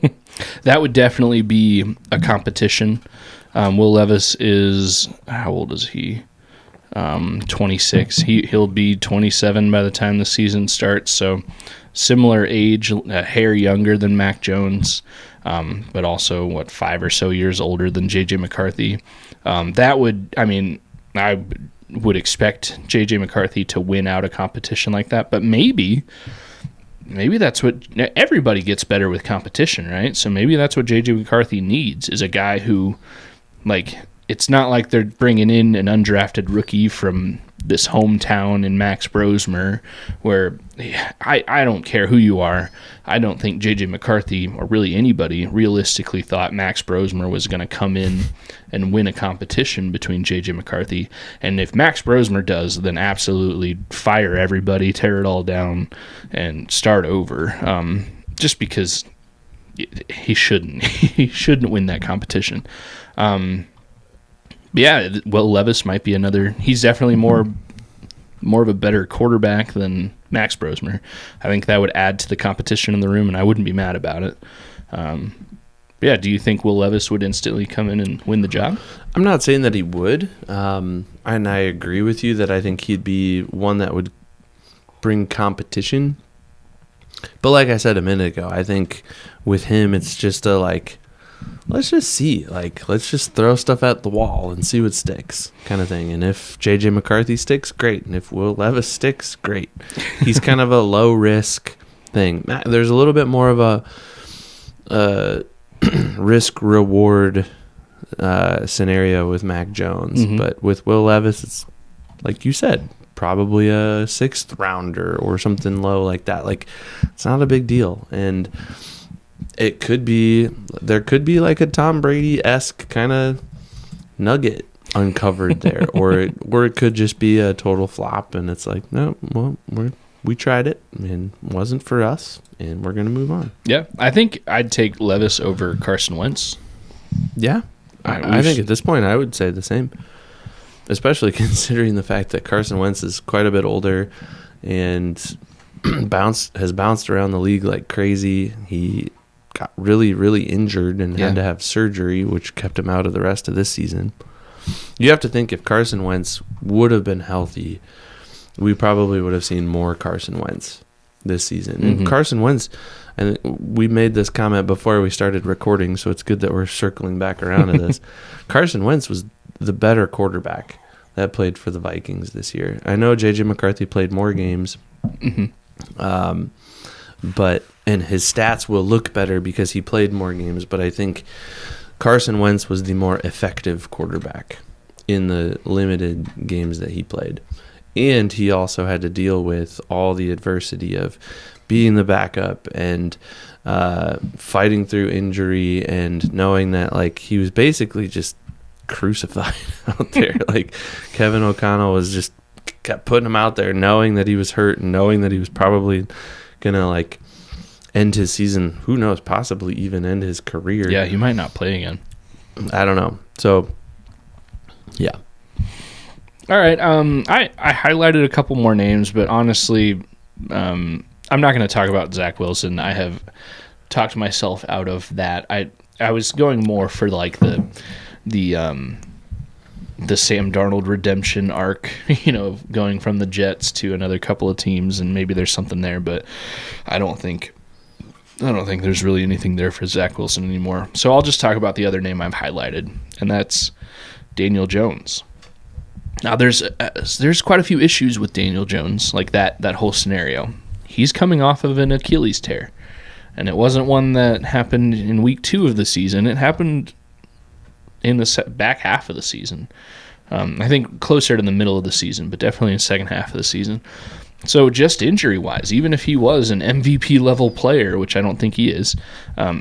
That would definitely be a competition. Will Levis is, how old is he? 26. He'll be 27 by the time the season starts. So similar age, a hair younger than Mac Jones, but also 5 or so years older than JJ McCarthy. I would expect JJ McCarthy to win out a competition like that, but maybe that's what everybody gets better with competition, right? So maybe that's what JJ McCarthy needs, is a guy who, like, it's not like they're bringing in an undrafted rookie from this hometown in Max Brosmer, where I don't care who you are. I don't think JJ McCarthy, or really anybody, realistically thought Max Brosmer was going to come in and win a competition between JJ McCarthy. And if Max Brosmer does, then absolutely fire everybody, tear it all down, and start over. Just because he shouldn't. He shouldn't win that competition. Yeah, Will Levis might be another. He's definitely more of a better quarterback than Max Brosmer. I think that would add to the competition in the room, and I wouldn't be mad about it. Yeah, do you think Will Levis would instantly come in and win the job?
I'm not saying that he would, and I agree with you that I think he'd be one that would bring competition. But like I said a minute ago, I think with him it's just a like, let's just see, like, let's just throw stuff at the wall and see what sticks kind of thing. And if JJ McCarthy sticks, great. And if Will Levis sticks, great. He's kind of a low risk thing. There's a little bit more of a risk reward scenario with Mac Jones, but with Will Levis, it's like you said, probably a 6th rounder or something low like that. Like, it's not a big deal. And there could be like a Tom Brady-esque kind of nugget uncovered there, or it could just be a total flop, and it's like, no, well, we tried it and it wasn't for us, and we're gonna move on.
Yeah, I think I'd take Levis over Carson Wentz.
Yeah, I think at this point I would say the same, especially considering the fact that Carson Wentz is quite a bit older and has bounced around the league like crazy. He got really, really injured and had to have surgery, which kept him out of the rest of this season. You have to think, if Carson Wentz would have been healthy, we probably would have seen more Carson Wentz this season. And Carson Wentz, and we made this comment before we started recording, so it's good that we're circling back around to this. Carson Wentz was the better quarterback that played for the Vikings this year. I know JJ McCarthy played more games, but and his stats will look better because he played more games, but I think Carson Wentz was the more effective quarterback in the limited games that he played. And he also had to deal with all the adversity of being the backup and fighting through injury, and knowing that, like, he was basically just crucified out there. Like, Kevin O'Connell was just kept putting him out there, knowing that he was hurt and knowing that he was probably gonna, like, end his season, who knows, possibly even end his career.
Yeah, he might not play again.
I don't know. So, yeah.
All right. I highlighted a couple more names, but honestly, I'm not going to talk about Zach Wilson. I have talked myself out of that. I was going more for like the the Sam Darnold redemption arc, you know, going from the Jets to another couple of teams, and maybe there's something there, but I don't think there's really anything there for Zach Wilson anymore. So I'll just talk about the other name I've highlighted, and that's Daniel Jones. Now there's quite a few issues with Daniel Jones, like that whole scenario. He's coming off of an Achilles tear, and it wasn't one that happened in week 2 of the season. It happened in the back half of the season. I think closer to the middle of the season, but definitely in the second half of the season. So just injury-wise, even if he was an MVP-level player, which I don't think he is,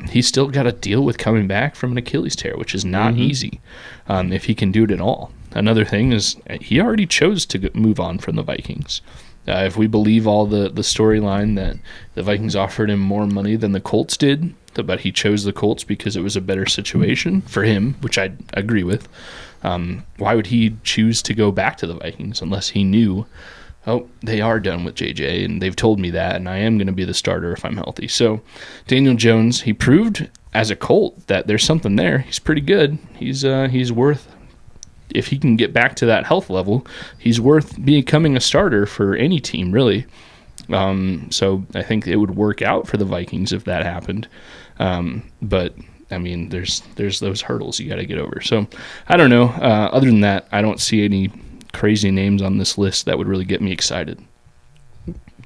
he's still got to deal with coming back from an Achilles tear, which is not easy if he can do it at all. Another thing is he already chose to move on from the Vikings. If we believe all the storyline that the Vikings offered him more money than the Colts did, but he chose the Colts because it was a better situation for him, which I agree with, why would he choose to go back to the Vikings unless he knew, oh, they are done with JJ, and they've told me that, and I am going to be the starter if I'm healthy. So Daniel Jones, he proved as a Colt that there's something there. He's pretty good. He's worth, if he can get back to that health level, he's worth becoming a starter for any team, really. So I think it would work out for the Vikings if that happened. But I mean, there's those hurdles you got to get over. So I don't know. Other than that, I don't see any crazy names on this list that would really get me excited.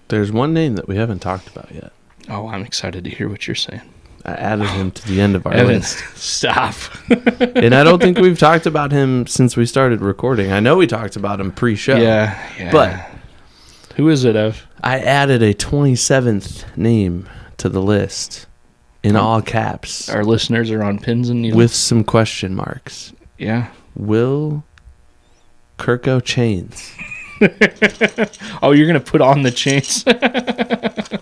There's one name that we haven't talked about yet.
Oh, I'm excited to hear what you're saying.
I added him to the end of our
Evan,
list.
Stop.
And I don't think we've talked about him since we started recording. I know we talked about him pre-show.
Yeah.
But
who is it, Ev?
I added a 27th name to the list in all caps.
Our listeners are on pins and needles.
With some question marks.
Yeah.
Will Kirko Chains?
Oh, you're going to put on the chains?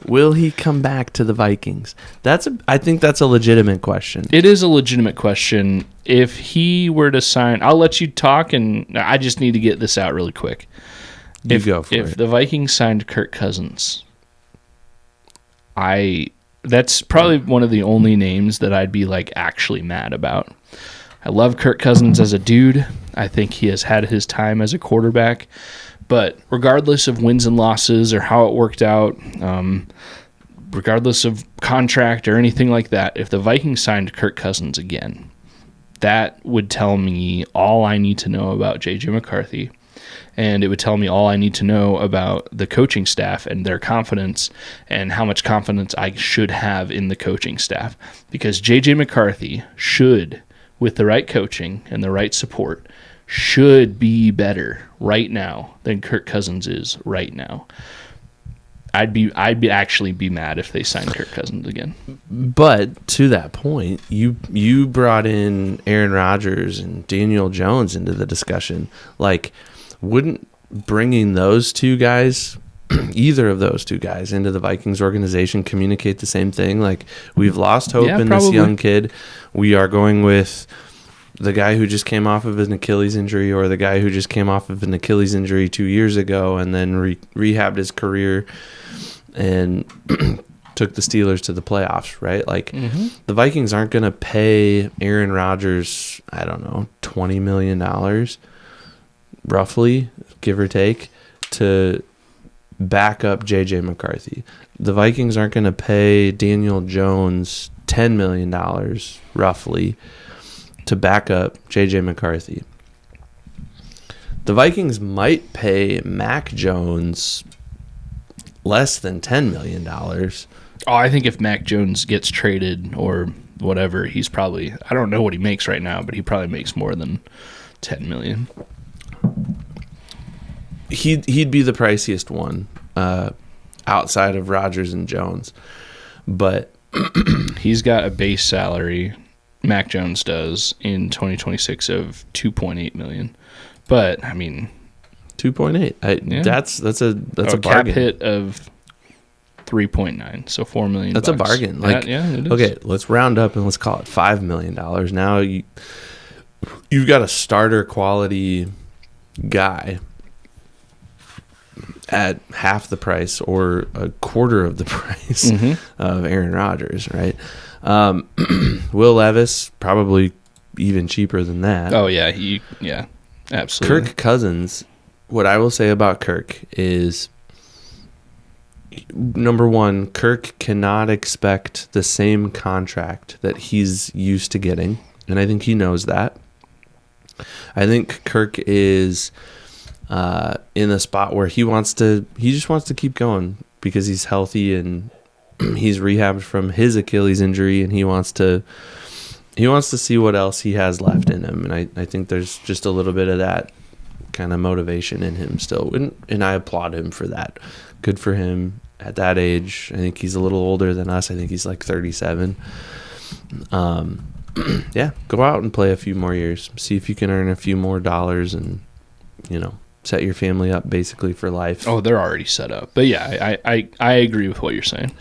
Will he come back to the Vikings? I think that's a legitimate question.
It is a legitimate question. If he were to sign, I'll let you talk, and I just need to get this out really quick. If the Vikings signed Kirk Cousins, that's probably one of the only names that I'd be like actually mad about. I love Kirk Cousins as a dude. I think he has had his time as a quarterback. But regardless of wins and losses or how it worked out, regardless of contract or anything like that, if the Vikings signed Kirk Cousins again, that would tell me all I need to know about J.J. McCarthy, and it would tell me all I need to know about the coaching staff and their confidence and how much confidence I should have in the coaching staff. Because J.J. McCarthy should, with the right coaching and the right support, should be better right now than Kirk Cousins is right now. I'd actually be mad if they signed Kirk Cousins again.
But to that point, you brought in Aaron Rodgers and Daniel Jones into the discussion. Like, wouldn't bringing those two guys, either of those two guys, into the Vikings organization communicate the same thing? Like, we've lost hope in
probably.
This young kid. We are going with the guy who just came off of an Achilles injury, or the guy who just came off of an Achilles injury 2 years ago and then rehabbed his career and took the Steelers to the playoffs, right? Like, the Vikings aren't going to pay Aaron Rodgers, I don't know, $20 million, roughly, give or take, to back up J.J. McCarthy. The Vikings aren't going to pay Daniel Jones $10 million, roughly, to back up J.J. McCarthy. The Vikings might pay Mac Jones less than $10 million.
Oh, I think if Mac Jones gets traded or whatever, he's probably, I don't know what he makes right now, but he probably makes more than $10 million.
He'd be the priciest one outside of Rodgers and Jones. But
he's got a base salary, Mac Jones does, in 2026 of $2.8 million. But I mean,
2.8. That's a bargain.
Cap hit of 3.9, so $4 million.
That's a bargain. Like,
yeah, it is.
Okay, let's round up and let's call it $5 million. Now you've got a starter quality guy at half the price or a quarter of the price of Aaron Rodgers, right? Will Levis, probably even cheaper than that.
Oh, yeah. Absolutely.
Kirk Cousins, what I will say about Kirk is, number one, Kirk cannot expect the same contract that he's used to getting, and I think he knows that. I think Kirk is in a spot where he just wants to keep going because he's healthy and he's rehabbed from his Achilles injury, and he wants to see what else he has left in him. And I think there's just a little bit of that kind of motivation in him still, and I applaud him for that. Good for him at that age. I think he's a little older than us. I think he's like 37. Yeah, go out and play a few more years. See if you can earn a few more dollars and, set your family up basically for life.
Oh, they're already set up. But yeah, I agree with what you're saying.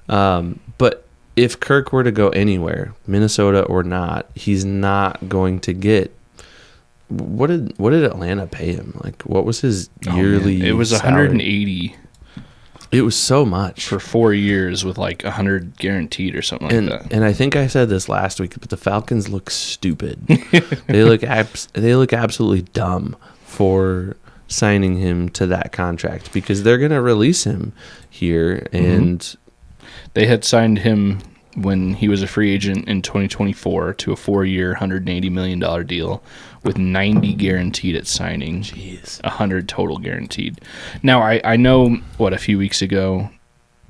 But if Kirk were to go anywhere, Minnesota or not, he's not going to get. What did Atlanta pay him? Like, what was his yearly?
It was
salary?
180.
It was so much
for 4 years with like 100 guaranteed or something like that.
And I think I said this last week, but the Falcons look stupid. They look absolutely dumb for signing him to that contract because they're going to release him here, and
they had signed him when he was a free agent in 2024 to a 4-year, $180 million deal with 90 guaranteed at signing.
Jeez.
100 total guaranteed. Now, I know, a few weeks ago,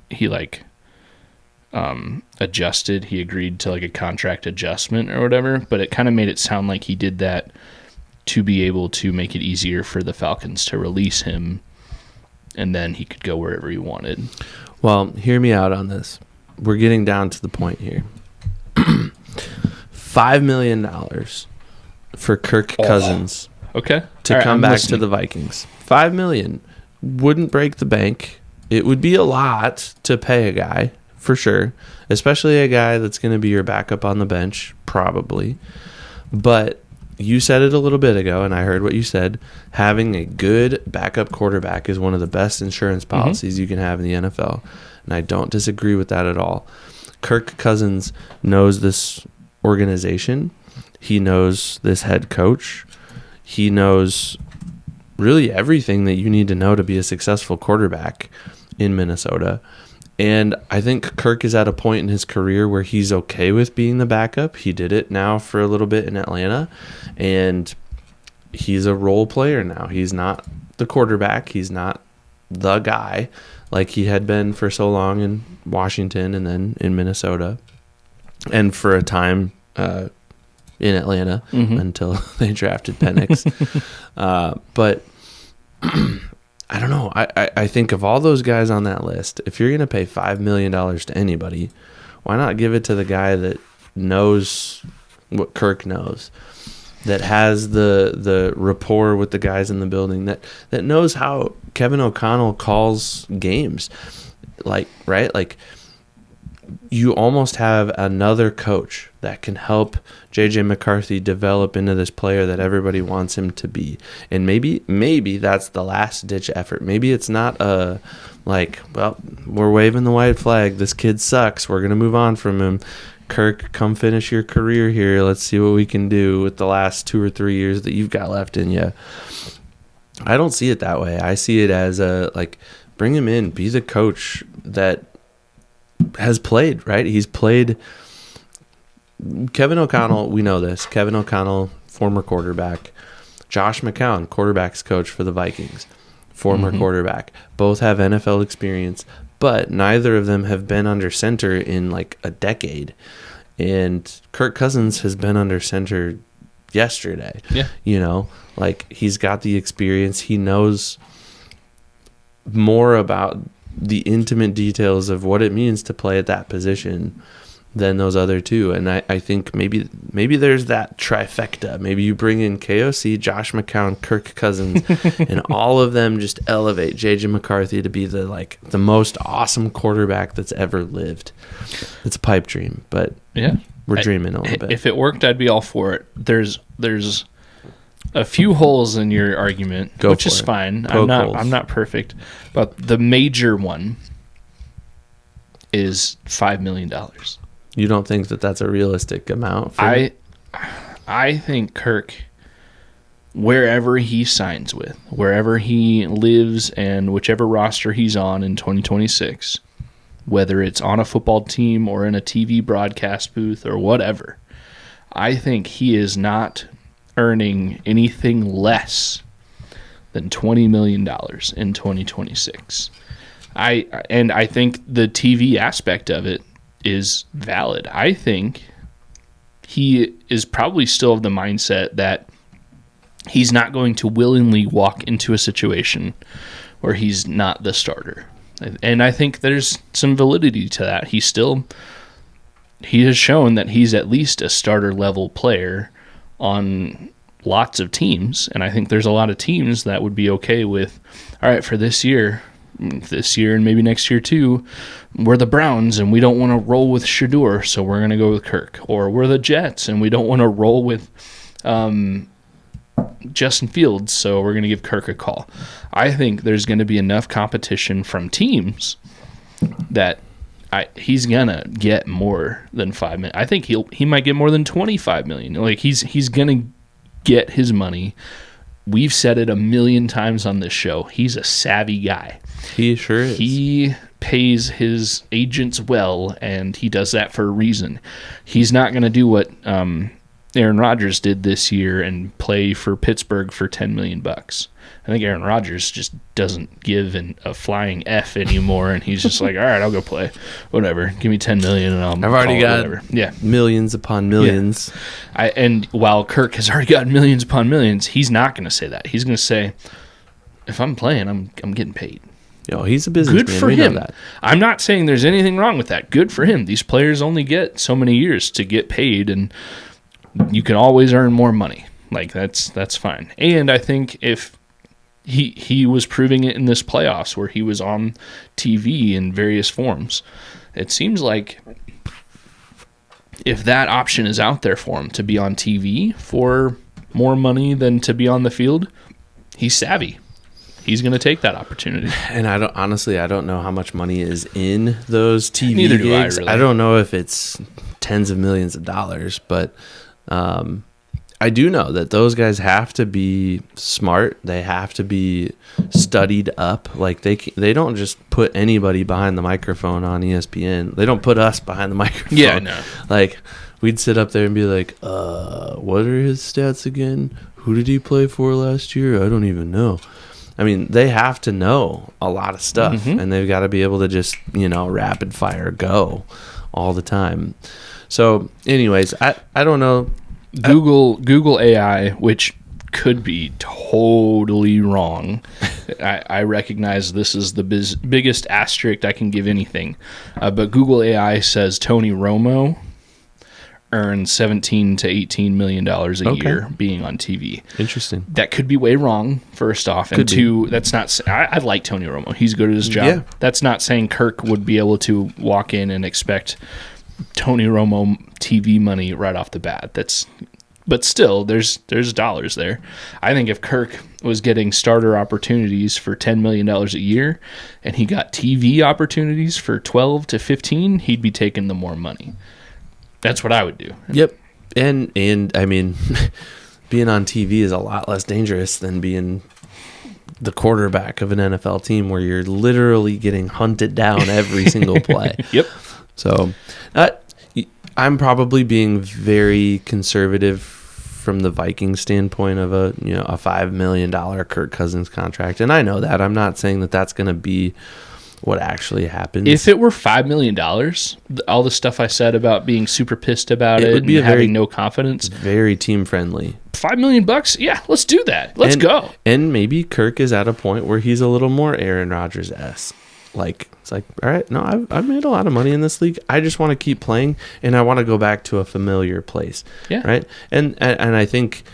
he, adjusted. He agreed to, a contract adjustment or whatever, but it kind of made it sound like he did that to be able to make it easier for the Falcons to release him, and then he could go wherever he wanted.
Well, hear me out on this. We're getting down to the point here. $5 million for Kirk Cousins.
Okay.
To come back to the Vikings. $5 million wouldn't break the bank. It would be a lot to pay a guy, for sure, especially a guy that's going to be your backup on the bench, probably. But you said it a little bit ago, and I heard what you said. Having a good backup quarterback is one of the best insurance policies you can have in the NFL. And I don't disagree with that at all. Kirk Cousins knows this organization. He knows this head coach. He knows really everything that you need to know to be a successful quarterback in Minnesota. And I think Kirk is at a point in his career where he's okay with being the backup. He did it now for a little bit in Atlanta, and he's a role player now. He's not the quarterback. He's not the guy like he had been for so long in Washington and then in Minnesota, and for a time in Atlanta until they drafted Penix. But I don't know. I think of all those guys on that list, if you're going to pay $5 million to anybody, why not give it to the guy that knows what Kirk knows, that has the rapport with the guys in the building, that knows how Kevin O'Connell calls games, right? You almost have another coach that can help J.J. McCarthy develop into this player that everybody wants him to be. And maybe that's the last-ditch effort. Maybe it's not we're waving the white flag. This kid sucks. We're going to move on from him. Kirk, come finish your career here. Let's see what we can do with the last 2 or 3 years that you've got left in you. I don't see it that way. I see it as bring him in, be the coach that has played, right? He's played. Kevin O'Connell, we know this. Kevin O'Connell, former quarterback. Josh McCown, quarterback's coach for the Vikings, former quarterback. Both have NFL experience, but neither of them have been under center in a decade. And Kirk Cousins has been under center yesterday. Yeah. He's got the experience. He knows more about the intimate details of what it means to play at that position than those other two. And I think maybe there's that trifecta. Maybe you bring in KOC, Josh McCown, Kirk Cousins, and all of them just elevate J.J. McCarthy to be the most awesome quarterback that's ever lived. It's a pipe dream, but
yeah,
we're dreaming a little bit.
If it worked, I'd be all for it. There's a few holes in your argument, which is fine. I'm not perfect, but the major one is $5 million.
You don't think that that's a realistic amount?
I think Kirk wherever he signs with, wherever he lives, and whichever roster he's on in 2026, whether it's on a football team or in a TV broadcast booth or whatever, I think he is not earning anything less than $20 million in 2026. I think the TV aspect of it is valid. I think he is probably still of the mindset that he's not going to willingly walk into a situation where he's not the starter. And I think there's some validity to that. He has shown that he's at least a starter level player on lots of teams. And I think there's a lot of teams that would be okay with, all right, for this year and maybe next year too, we're the Browns and we don't want to roll with Shedeur, so we're going to go with Kirk. Or we're the Jets and we don't want to roll with Justin Fields, so we're going to give Kirk a call. I think there's going to be enough competition from teams that he's going to get more than $5 million. I think he might get more than $25 million. Like he's going to get his money. We've said it a million times on this show. He's a savvy guy.
He sure is.
He pays his agents well, and he does that for a reason. He's not going to do what Aaron Rodgers did this year and play for Pittsburgh for $10 million. I think Aaron Rodgers just doesn't give a flying F anymore, and he's just like, all right, I'll go play. Whatever. Give me $10 million, and I've
already got millions upon millions.
Yeah. And while Kirk has already got millions upon millions, he's not going to say that. He's going to say, if I'm playing, I'm getting paid.
Yo, he's a businessman.
Good for him. I'm not saying there's anything wrong with that. Good for him. These players only get so many years to get paid, and you can always earn more money. Like that's fine. And I think if he was proving it in this playoffs where he was on TV in various forms, it seems like if that option is out there for him to be on TV for more money than to be on the field, he's savvy. He's going to take that opportunity.
And I don't know how much money is in those TV
Neither
gigs.
do I, really.
I don't know if it's tens of millions of dollars, but I do know that those guys have to be smart. They have to be studied up. Like they don't just put anybody behind the microphone on ESPN. They don't put us behind the microphone.
Yeah, no.
Like we'd sit up there and be like, what are his stats again? Who did he play for last year? I don't even know. I mean, they have to know a lot of stuff, and they've got to be able to just, rapid fire go all the time. So, anyways, I don't know.
Google AI, which could be totally wrong. I recognize this is the biggest asterisk I can give anything. But Google AI says Tony Romo earns $17 to $18 million a year being on TV.
Interesting.
That could be way wrong, first off. And two, that's not... I like Tony Romo. He's good at his job. Yeah. That's not saying Kirk would be able to walk in and expect Tony Romo TV money right off the bat. But still, there's dollars there. I think if Kirk was getting starter opportunities for $10 million a year and he got TV opportunities for 12 to 15, he'd be taking the more money. That's what I would do.
Yep. And I mean, being on TV is a lot less dangerous than being the quarterback of an NFL team where you're literally getting hunted down every single play.
Yep.
So I'm probably being very conservative from the Vikings standpoint of a $5 million Kirk Cousins contract. And I know that. I'm not saying that that's going to be what actually happens.
If it were $5 million, all the stuff I said about being super pissed about it would be and having no confidence.
Very team friendly.
$5 million? Yeah, let's do that. Let's go.
And maybe Kirk is at a point where he's a little more Aaron Rodgers-esque. Like, it's like, all right, no, I've made a lot of money in this league. I just want to keep playing, and I want to go back to a familiar place.
Yeah.
Right? And I think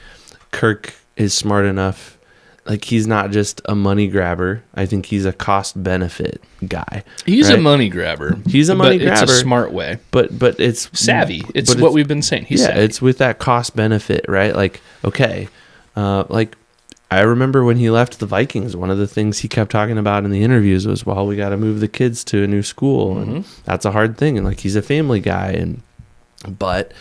Kirk is smart enough. Like, he's not just a money grabber. I think he's a cost-benefit guy.
He's a money grabber.
He's a money grabber.
It's a smart way.
But it's...
savvy. It's what we've been saying. He's savvy.
It's with that cost-benefit, right? Like, okay. I remember when he left the Vikings, one of the things he kept talking about in the interviews was, well, we got to move the kids to a new school. And that's a hard thing. And, like, he's a family guy. But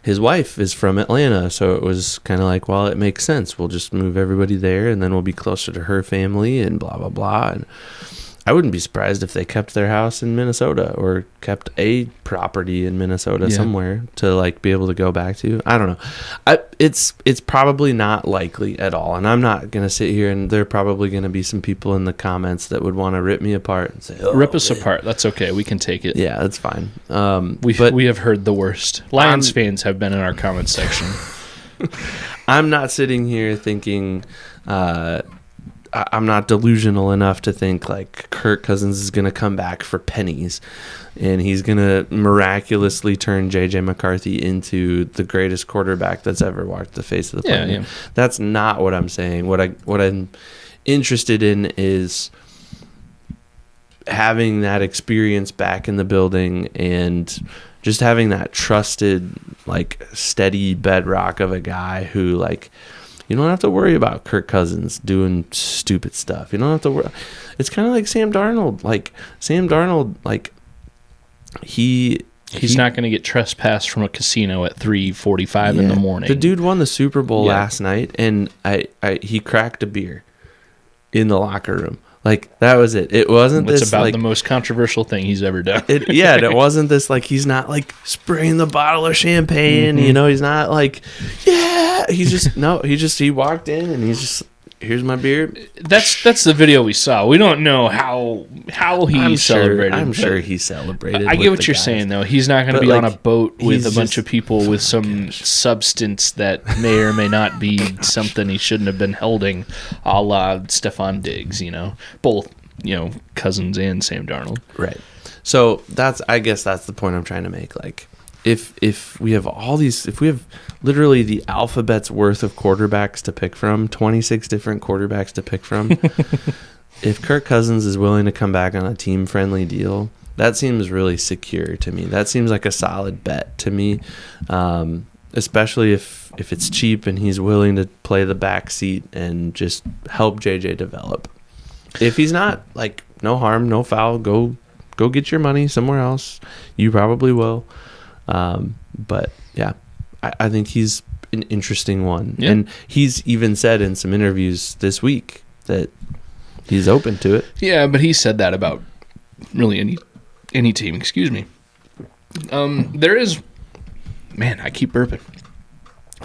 his wife is from Atlanta, so it was kind of like, well, it makes sense. We'll just move everybody there, and then we'll be closer to her family, and blah blah blah. And I wouldn't be surprised if they kept their house in Minnesota or kept a property in Minnesota somewhere to like be able to go back to. I don't know. It's probably not likely at all, and I'm not gonna sit here and there are probably gonna be some people in the comments that would want to rip me apart and say,
"Rip us apart." That's okay. We can take it.
Yeah, that's fine.
We have heard the worst. Lions fans have been in our comments section.
I'm not sitting here thinking. I'm not delusional enough to think like Kirk Cousins is going to come back for pennies and he's going to miraculously turn J.J. McCarthy into the greatest quarterback that's ever walked the face of the planet. Yeah. That's not what I'm saying. What I'm interested in is having that experience back in the building and just having that trusted, like, steady bedrock of a guy who, like, you don't have to worry about Kirk Cousins doing stupid stuff. You don't have to worry. It's kind of like Sam Darnold. Like, Sam Darnold, like, he's not going to get trespassed from a casino at 3:45 in the morning. The dude won the Super Bowl last night, and he cracked a beer in the locker room. Like, that was it. It wasn't
What's
this,
about
like,
the most controversial thing he's ever done.
It wasn't this, like, he's not, like, spraying the bottle of champagne, you know, he's not, like, he's just, no, he walked in, and he's just, here's my beer.
That's the video we saw. We don't know how he celebrated.
I'm sure he celebrated.
I get what you're saying, though. He's not going to be on a boat with a bunch of people with some substance that may or may not be something he shouldn't have been holding, a la Stephon Diggs, you know. Both, you know, Cousins and Sam Darnold.
Right. So I guess that's the point I'm trying to make. Like, if we have if we have literally the alphabet's worth of quarterbacks to pick from, 26 different quarterbacks to pick from, if Kirk Cousins is willing to come back on a team-friendly deal, that seems really secure to me. That seems like a solid bet to me, especially if it's cheap and he's willing to play the back seat and just help JJ develop. If he's not, like, no harm, no foul, go get your money somewhere else. You probably will. But yeah, I think he's an interesting one. Yeah. And he's even said in some interviews this week that he's open to it.
Yeah, but he said that about really any team, excuse me. There is, man, I keep burping.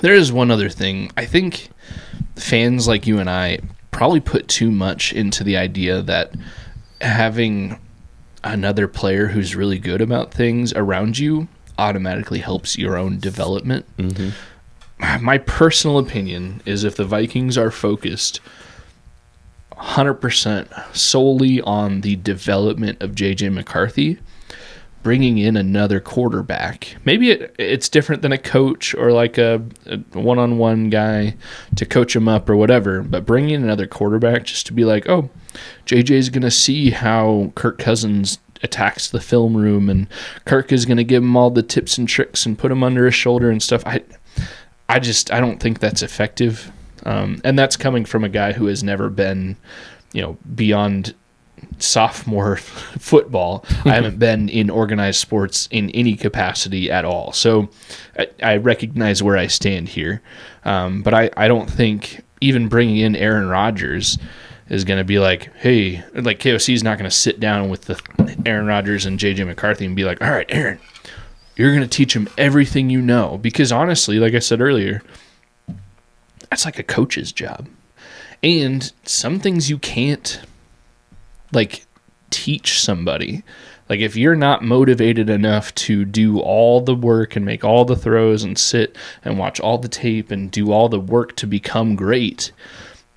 There is one other thing. I think fans like you and I probably put too much into the idea that having another player who's really good about things around you automatically helps your own development. Mm-hmm. My personal opinion is if the Vikings are focused 100% solely on the development of J.J. McCarthy, bringing in another quarterback, maybe it's different than a coach or like a one-on-one guy to coach him up or whatever, but bringing in another quarterback just to be like, oh, JJ's going to see how Kirk Cousins attacks the film room, and Kirk is going to give him all the tips and tricks and put him under his shoulder and stuff. I don't think that's effective, and that's coming from a guy who has never been, you know, beyond sophomore football. I haven't been in organized sports in any capacity at all, so I recognize where I stand here, but I don't think even bringing in Aaron Rodgers is going to be like, hey, like KOC is not going to sit down with the Aaron Rodgers and JJ McCarthy and be like, all right, Aaron, you're going to teach him everything you know. Because honestly, like I said earlier, that's like a coach's job. And some things you can't, like, teach somebody. Like, if you're not motivated enough to do all the work and make all the throws and sit and watch all the tape and do all the work to become great,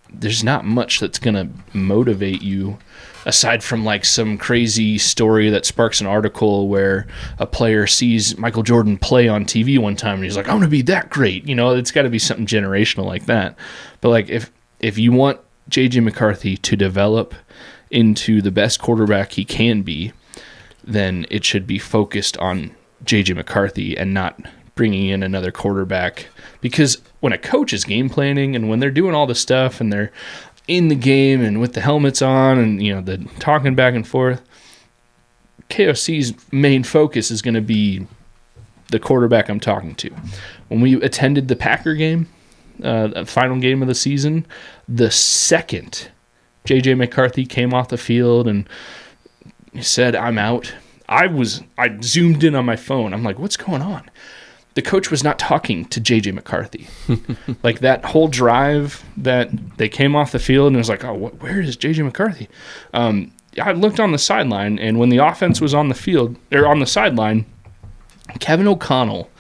there's not much that's going to motivate you aside from like some crazy story that sparks an article where a player sees Michael Jordan play on TV one time and he's like, I'm going to be that great. You know, it's got to be something generational like that. But like if you want J.J. McCarthy to develop into the best quarterback he can be, then it should be focused on J.J. McCarthy and not bringing in another quarterback. Because when a coach is game planning and when they're doing all the stuff and they're in the game and with the helmets on and, you know, the talking back and forth, KOC's main focus is going to be the quarterback I'm talking to. When we attended the Packer game, final game of the season, the second J.J. McCarthy came off the field and he said, "I'm out," I zoomed in on my phone. I'm like, what's going on? The coach was not talking to J.J. McCarthy. Like that whole drive that they came off the field and it was like, oh, where is J.J. McCarthy? I looked on the sideline, and when the offense was on the field or on the sideline, Kevin O'Connell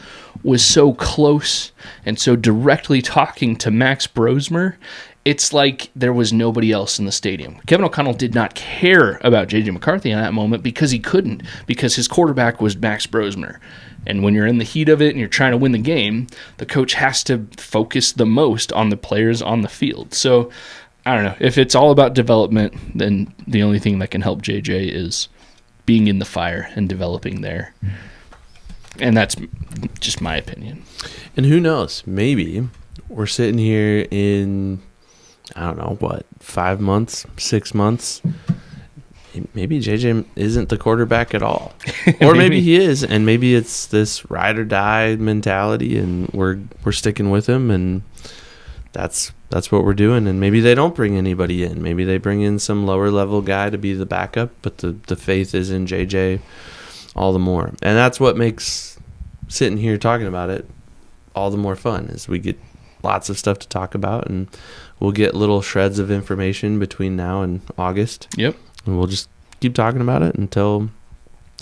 was so close and so directly talking to Max Brosmer. It's like there was nobody else in the stadium. Kevin O'Connell did not care about J.J. McCarthy in that moment because he couldn't, because his quarterback was Max Brosmer. And when you're in the heat of it and you're trying to win the game, the coach has to focus the most on the players on the field. So, I don't know. If it's all about development, then the only thing that can help JJ is being in the fire and developing there. And that's just my opinion.
And who knows? Maybe we're sitting here in, I don't know, 5 months, 6 months. Maybe JJ isn't the quarterback at all. Or maybe he is, and maybe it's this ride or die mentality, and we're sticking with him, and that's what we're doing. And maybe they don't bring anybody in. Maybe they bring in some lower level guy to be the backup, but the faith is in JJ all the more. And that's what makes sitting here talking about it all the more fun, is we get lots of stuff to talk about, and we'll get little shreds of information between now and August.
Yep.
And we'll just keep talking about it until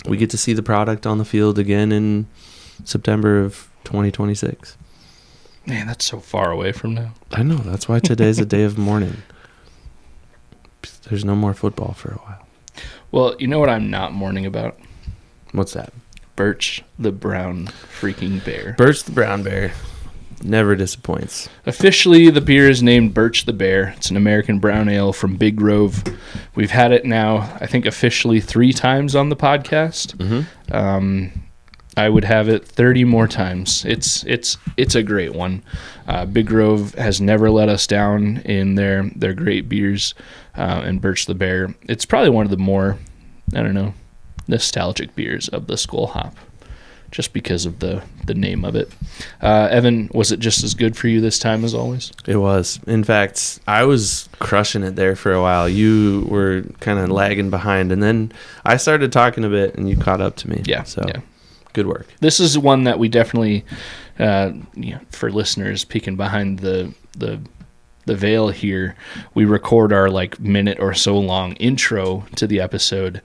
we get to see the product on the field again in September of 2026.
Man, that's so far away from now.
I know. That's why today's a day of mourning. There's no more football for a while.
Well, you know what I'm not mourning about?
What's that?
Burch the brown freaking bear.
Burch the brown bear. Never disappoints.
Officially, the beer is named Burch the Bear. It's an American brown ale from Big Grove. We've had it now, I think, officially 3 times on the podcast.
Mm-hmm.
I would have it 30 more times. It's a great one. Big Grove has never let us down in their great beers. And Burch the Bear, it's probably one of the more, I don't know, nostalgic beers of the Skol hop, just because of the name of it. Evan, was it just as good for you this time as always?
It was. In fact, I was crushing it there for a while. You were kind of lagging behind, and then I started talking a bit, and you caught up to me.
Yeah.
So,
yeah.
Good work.
This is one that we definitely, for listeners peeking behind the veil here, we record our minute or so long intro to the episode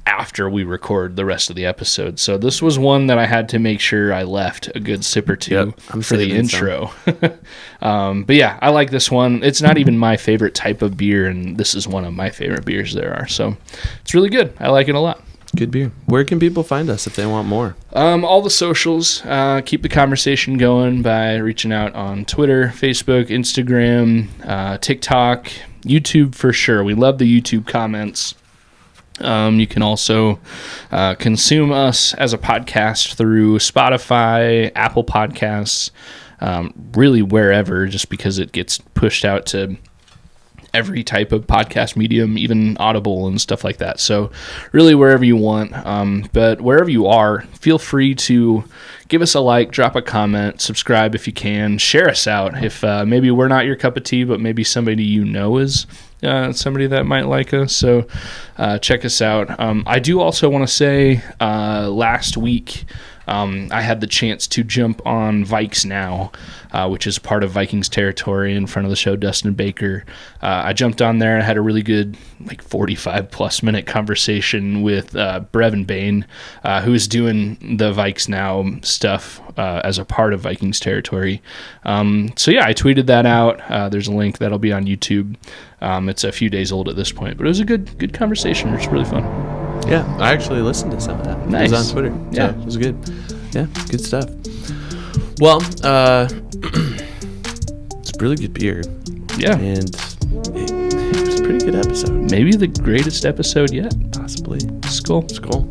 after we record the rest of the episode. So this was one that I had to make sure I left a good sip or two for the intro. But yeah, I like this one. It's not even my favorite type of beer, and this is one of my favorite beers there are. So it's really good. I like it a lot.
Good beer. Where can people find us if they want more?
All the socials. Keep the conversation going by reaching out on Twitter, Facebook, Instagram, TikTok, YouTube for sure. We love the YouTube comments. You can also consume us as a podcast through Spotify, Apple Podcasts, really wherever, just because it gets pushed out to every type of podcast medium, even Audible and stuff like that. So really wherever you want. But wherever you are, feel free to give us a like, drop a comment, subscribe if you can, share us out. If maybe we're not your cup of tea, but maybe somebody you know is somebody that might like us. So check us out. I do also want to say last week I had the chance to jump on Vikes Now, which is part of Vikings Territory in front of the show, Dustin Baker. I jumped on there and had a really good 45-plus minute conversation with Brevin Bain, who is doing the Vikes Now stuff as a part of Vikings Territory. So yeah, I tweeted that out. There's a link that'll be on YouTube. It's a few days old at this point, but it was a good conversation. It was really fun.
Yeah, I actually listened to some of that.
Nice.
It was on Twitter. So
Yeah.
it was good. Yeah, good stuff. Well, it's a really good beer.
Yeah.
And it was a pretty good episode.
Maybe the greatest episode yet.
Possibly.
Skol.
Skol.